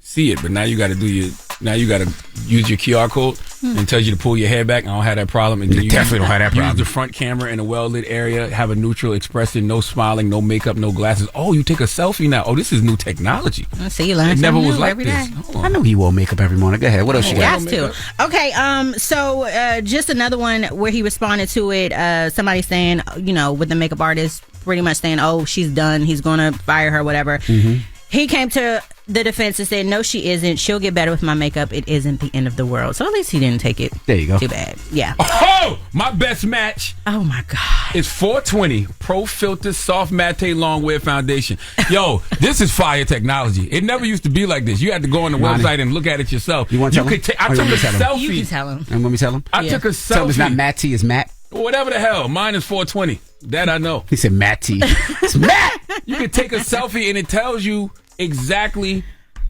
see it, but now you got to use your QR code and it tells you to pull your hair back. I don't have that problem. And you definitely don't have that problem. Use the front camera in a well-lit area, have a neutral expression, no smiling, no makeup, no glasses. Oh, you take a selfie now. Oh, this is new technology. See, you learn it never was like every this. day. I know he wore makeup every morning. Go ahead. What else you got? Has to. Okay, so just another one where he responded to it. Somebody saying, with the makeup artist pretty much saying, oh, she's done. He's going to fire her, whatever. Mm-hmm. He came to the defense and said, no, she isn't. She'll get better with my makeup. It isn't the end of the world. So at least he didn't take it there you go. Too bad. Yeah. Oh, my best match. Oh, my God. It's 420 Pro Filter Soft Matte Long Wear Foundation. Yo, this is fire technology. It never used to be like this. You had to go on the website and look at it yourself. You want to tell him? I took a selfie. You can tell him. And let me tell him? I took a selfie. Tell him it's not Matt, it's Matt. Whatever the hell. Mine is 420. That I know. He said Matt T. It's Matt. You can take a selfie and it tells you exactly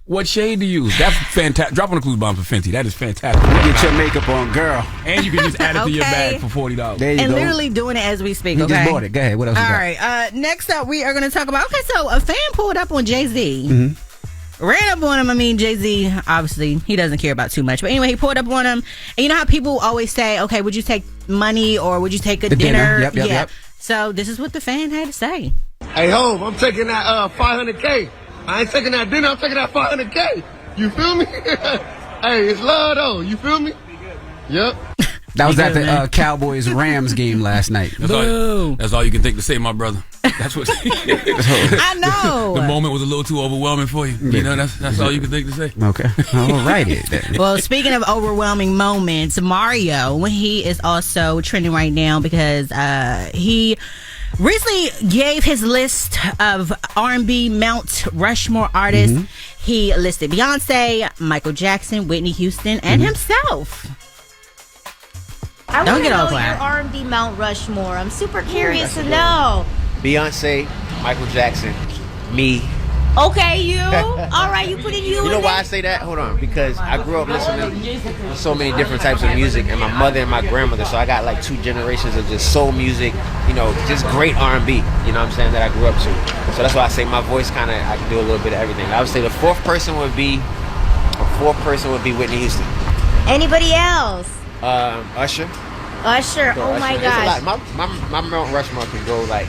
what shade to use. That's fantastic. Drop on the clues bomb for Fenty. That is fantastic. Get your makeup on, girl. And you can just add it to your bag for $40. There you and go. Literally doing it as we speak. He okay. just bought it. Go ahead. What else you got? All right. Next up, we are going to talk about. Okay, so a fan pulled up on Jay-Z. Mm-hmm. Ran up on him. I mean, Jay-Z, obviously, he doesn't care about too much. But anyway, he pulled up on him. And you know how people always say, okay, would you take money or would you take a dinner? Yep. So this is what the fan had to say. Hey, Hov, I'm taking that $500K. I ain't taking that dinner. I'm taking that $500K. You feel me? Hey, it's love, though. You feel me? Yep. That was at the Cowboys-Rams game last night. That's all you can think to say, my brother. That's what. I know. The moment was a little too overwhelming for you. You know, that's all you can think to say. Okay. All righty. Well, speaking of overwhelming moments, Mario, he is also trending right now because he recently gave his list of R&B Mount Rushmore artists. Mm-hmm. He listed Beyonce, Michael Jackson, Whitney Houston, and himself. I Don't want to get all know quiet. your R&B Mount Rushmore. I'm super curious to know. Beyonce, Michael Jackson, me. Okay, you. All right, you putting you. You know why I say that? Hold on, because I grew up listening to so many different types of music, and my mother and my grandmother. So I got like 2 generations of just soul music. You know, just great R&B. You know what I'm saying, that I grew up to. So that's why I say my voice kind of, I can do a little bit of everything. I would say the fourth person would be Whitney Houston. Anybody else? Usher. Usher. Oh my gosh. My Mount Rushmore can go like.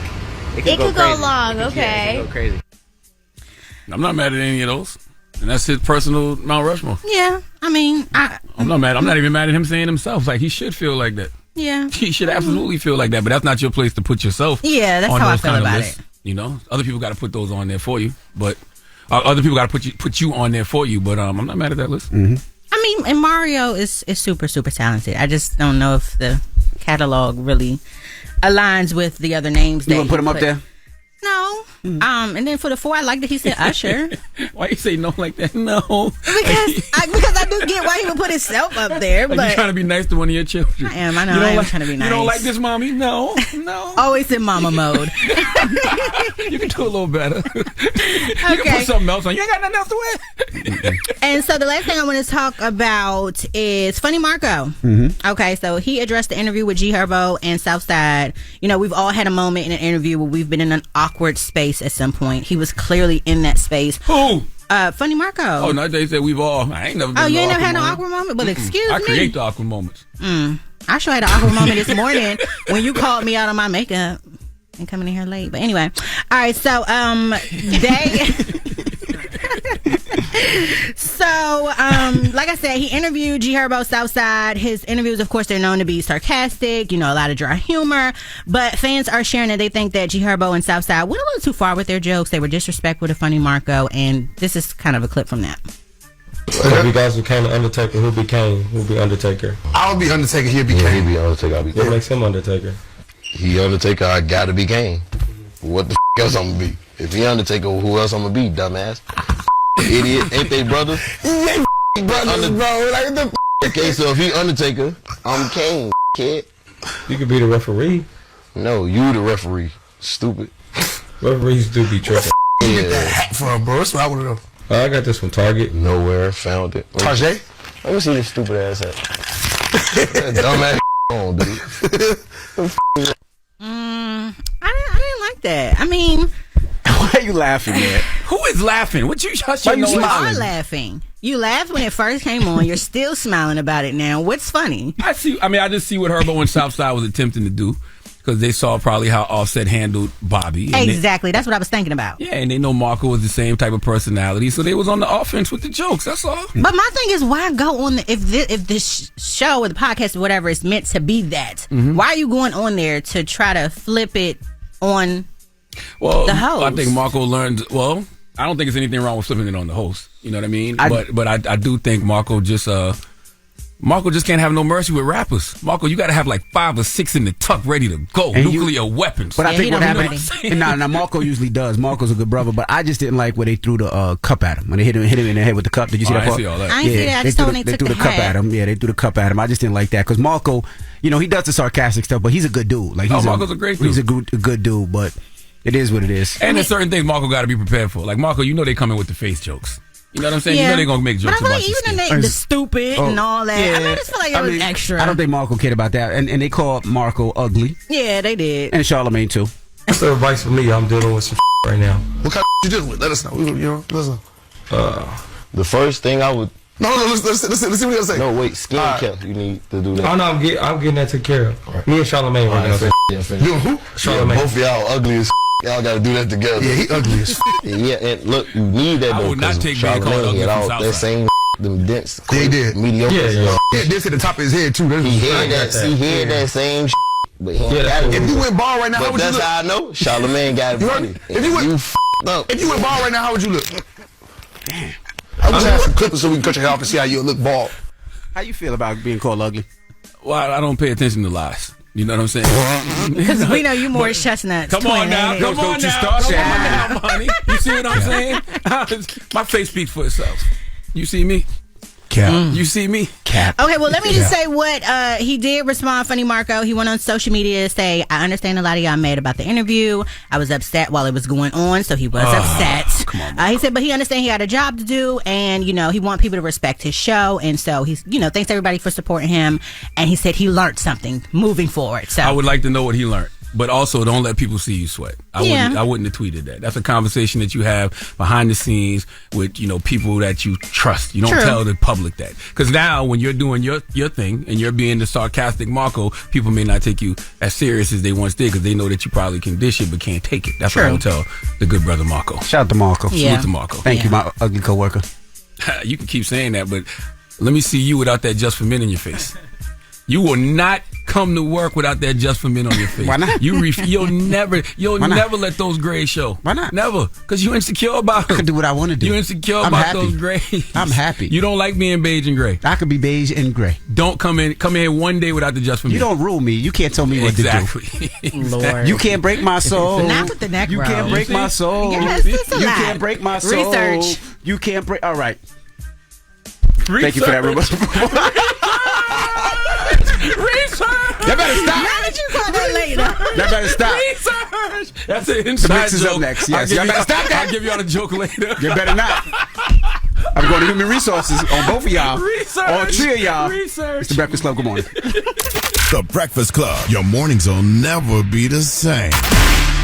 It could go go long. Okay. Yeah, it can go crazy. I'm not mad at any of those, and that's his personal Mount Rushmore. Yeah, I mean, I'm not mad. I'm not even mad at him saying himself. Like, he should feel like that. Yeah, he should absolutely feel like that. But that's not your place to put yourself. Yeah, that's on how I those feel kind of about lists. it. You know, other people got to put those on there for you, but other people got to put you on there for you. But I'm not mad at that list. Mm-hmm. I mean, and Mario is super talented. I just don't know if the catalog really aligns with the other names. You want to put him up there? No. And then for the 4, I like that he said Usher. Why you say no like that? No. Because I do get why he would put himself up there. Like, but you're trying to be nice to one of your children. I am. I know. I am trying to be nice. You don't like this, mommy? No. Always in mama mode. You can do a little better. You can put something else on. You ain't got nothing else to wear. And so the last thing I want to talk about is Funny Marco. Mm-hmm. Okay, so he addressed the interview with G Herbo and Southside. You know, we've all had a moment in an interview where we've been in an awkward space at some point. He was clearly in that space. Who? Funny Marco. Oh, no, they said we've all. I ain't never been. Oh, you ain't never had no an awkward moment? But excuse me. I create the awkward moments. I sure had an awkward moment this morning when you called me out on my makeup and coming in here late. But anyway, all right. So like I said, he interviewed G Herbo Southside. His interviews, of course, they're known to be sarcastic, you know, a lot of dry humor. But fans are sharing that they think that G Herbo and Southside went a little too far with their jokes. They were disrespectful to Funny Marco, and this is kind of a clip from that. If you guys became the Undertaker, who'd be Undertaker? I would be Undertaker, he'd be Kane. He'd be Undertaker, I'll be Kane. What makes him Undertaker? He Undertaker, I gotta be Kane. What the else I'm gonna be? If he Undertaker, who else I'm gonna be, dumbass? Idiot, ain't they brothers? Yeah, brothers, bro. Like the okay, so if he Undertaker, I'm Kane, kid. You could be the referee. No, you the referee. Stupid. Referees do be tripping. You get that hat from, bro. That's what I want to know. I got this from Target. Nowhere, found it. Target? Let me see this stupid ass hat. That dumbass on, dude. I didn't like that. I mean, why are you laughing, man? Who is laughing? What you? Why you are laughing? You laughed when it first came on. You're still smiling about it now. What's funny? I just see what Herbo and Southside was attempting to do because they saw probably how Offset handled Bobby. Exactly. That's what I was thinking about. Yeah, and they know Marco was the same type of personality, so they was on the offense with the jokes. That's all. But my thing is, why go on if this show or the podcast or whatever is meant to be that? Mm-hmm. Why are you going on there to try to flip it on the host? I think Marco learned. Well, I don't think there's anything wrong with flipping it on the host. You know what I mean? But I do think Marco just can't have no mercy with rappers. Marco, you got to have like 5 or 6 in the tuck ready to go. And nuclear weapons. But I think what happened. Now Marco usually does. Marco's a good brother, but I just didn't like where they threw the cup at him when they hit him in the head with the cup. Did you see that part? I see all that. I didn't see that. I just told they threw the cup at him. Yeah, they threw the cup at him. I just didn't like that because Marco, you know, he does the sarcastic stuff, but he's a good dude. Like Marco's a great dude. He's a good dude, but it is what it is. And there's certain things Marco got to be prepared for. Like Marco, you know they coming with the face jokes. You know what I'm saying? Yeah. You know they're going to make jokes but I about feel like even the stupid and all that. Yeah. I just feel like it was extra. I don't think Marco cared about that. And they called Marco ugly. Yeah, they did. And Charlamagne too. What's the advice for me? I'm dealing with some right now. What kind of you dealing with? Let us know. You know, listen. The first thing I would. No, let's see what you gotta say. No, wait, skin care. You need to do that. Oh no, I'm getting that taken care of. Right. Me and Charlamagne right now. You who? Charlamagne. Both of y'all ugly as y'all gotta do that together. Yeah, he ugly as Yeah, and look, you need that though. I would not take being called ugly from Southside. That same them dense. He did. Mediocre. Yeah, this at the top of his head too. He had that same. But he ain't got it. If you went ball right now, how would you look? That's how I know. Charlamagne got it funny. If you went ball right now, how would you look? Damn. I'm just have some clippers so we can cut your hair off and see how you look bald. How you feel about being called ugly? Well, I don't pay attention to lies. You know what I'm saying? Because we know you more chestnuts. Come on now, honey. You see what I'm saying? My face speaks for itself. You see me? Cap. You see me? Cap. Okay, well, let me just say what he did respond. Funny Marco, he went on social media to say, I understand a lot of y'all mad about the interview. I was upset while it was going on, so he was upset. Come on, he said, but he understand he had a job to do, and, you know, he want people to respect his show, and so he's, you know, thanks everybody for supporting him, and he said he learned something moving forward. So I would like to know what he learned. But also, don't let people see you sweat. I wouldn't have tweeted that. That's a conversation that you have behind the scenes with, you know, people that you trust. You don't tell the public that. Because now, when you're doing your thing and you're being the sarcastic Marco, people may not take you as serious as they once did because they know that you probably can dish it but can't take it. That's what I would tell the good brother Marco. Shout out to Marco. Salute to Marco. Thank you, my ugly coworker. You can keep saying that, but let me see you without that Just for Men in your face. You will not come to work without that Just for Men on your face. Why not? You'll never let those grays show. Why not? Never. Because you're insecure about them. I can do what I want to do. You're insecure about those grays. I'm happy. You don't like being beige and gray. I could be beige and gray. Don't come in here one day without the Just for Men. You don't rule me. You can't tell me what to do. Exactly. Lord. You can't break my soul. Not with the neck You roll. can't break my soul. Yes, it's a You lot. can't break my soul. Research. You can't break. All right. Thank you for that, Ruben. Research. Y'all better stop. Now that you call that later. Y'all better stop. Research. That's an inside mix is joke. up next. Yes. Y'all better stop that. I'll give y'all the joke later. You better not. I'm going to human resources on both of y'all. Research. All three of y'all. Research. It's the Breakfast Club. Good morning. The Breakfast Club. Your mornings will never be the same.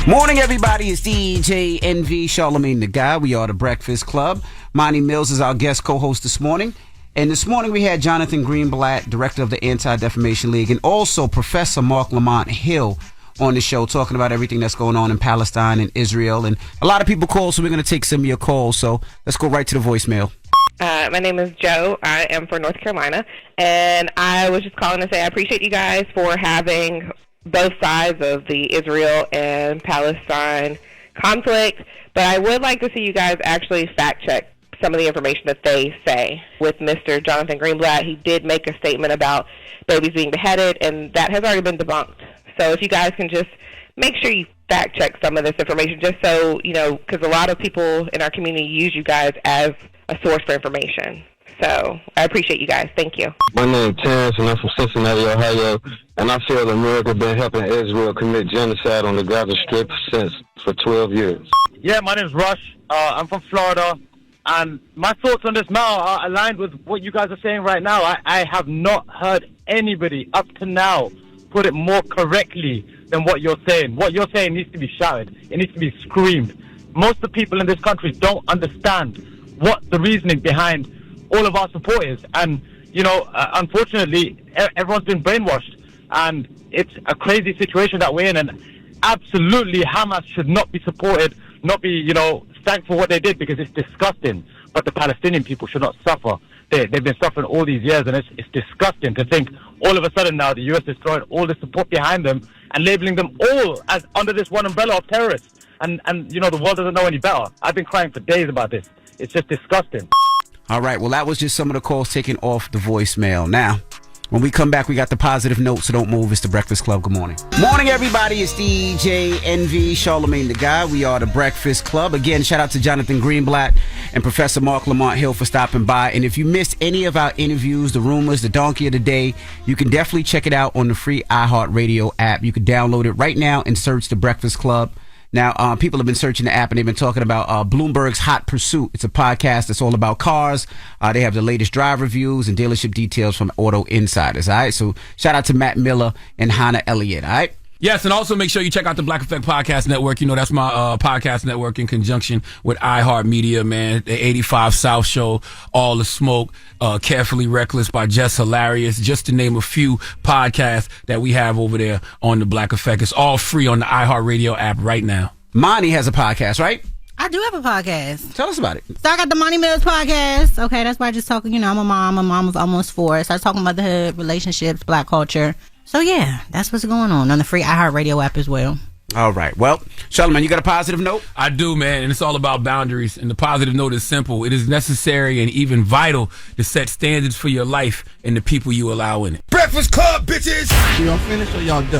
Morning, everybody. It's DJ NV, Charlamagne the Guy. We are the Breakfast Club. Monty Mills is our guest co-host this morning. And this morning we had Jonathan Greenblatt, director of the Anti-Defamation League, and also Professor Mark Lamont Hill on the show talking about everything that's going on in Palestine and Israel. And a lot of people call, so we're going to take some of your calls. So let's go right to the voicemail. My name is Joe. I am from North Carolina. And I was just calling to say I appreciate you guys for having both sides of the Israel and Palestine conflict. But I would like to see you guys actually fact check some of the information that they say. With Mr. Jonathan Greenblatt, he did make a statement about babies being beheaded, and that has already been debunked. So if you guys can just make sure you fact check some of this information, just so, you know, because a lot of people in our community use you guys as a source for information. So I appreciate you guys. Thank you. My name is Terrence, and I'm from Cincinnati, Ohio. And I feel America been helping Israel commit genocide on the Gaza Strip for 12 years. Yeah, my name is Rush. I'm from Florida. And my thoughts on this matter are aligned with what you guys are saying right now. I have not heard anybody up to now put it more correctly than what you're saying. What you're saying needs to be shouted. It needs to be screamed. Most of the people in this country don't understand what the reasoning behind all of our support is. And, you know, unfortunately, everyone's been brainwashed. And it's a crazy situation that we're in. And absolutely, Hamas should not be supported, not be, you know, thanked for what they did, because it's disgusting. But the Palestinian people should not suffer. They've been suffering all these years, and it's disgusting to think all of a sudden now the U.S. is throwing all the support behind them and labeling them all as under this one umbrella of terrorists. And you know, the world doesn't know any better. I've been crying for days about this. It's just disgusting. All right, well, that was just some of the calls taken off the voicemail. Now, when we come back, we got the positive note, so don't move. It's the Breakfast Club. Good morning. Morning, everybody. It's DJ NV, Charlamagne the Guy. We are the Breakfast Club. Again, shout out to Jonathan Greenblatt and Professor Mark Lamont Hill for stopping by. And if you missed any of our interviews, the rumors, the donkey of the day, you can definitely check it out on the free iHeartRadio app. You can download it right now and search the Breakfast Club. Now, people have been searching the app, and they've been talking about Bloomberg's Hot Pursuit. It's a podcast that's all about cars. They have the latest drive reviews and dealership details from Auto Insiders. All right, so shout out to Matt Miller and Hannah Elliott. All right. Yes, and also make sure you check out the Black Effect Podcast Network. You know, that's my podcast network in conjunction with iHeartMedia, man. The 85 South Show, All the Smoke, Carefully Reckless by Jess Hilarious, just to name a few podcasts that we have over there on the Black Effect. It's all free on the iHeartRadio app right now. Monty has a podcast, right? I do have a podcast. Tell us about it. So I got the Money Mills podcast. Okay, that's why I just talking. I'm a mom of almost 4. So I was talking motherhood, relationships, black culture. So yeah, that's what's going on the free iHeartRadio app as well. All right. Well, Charlamagne, you got a positive note? I do, man, and it's all about boundaries. And the positive note is simple. It is necessary and even vital to set standards for your life and the people you allow in it. Breakfast Club, bitches! Y'all finished or y'all done?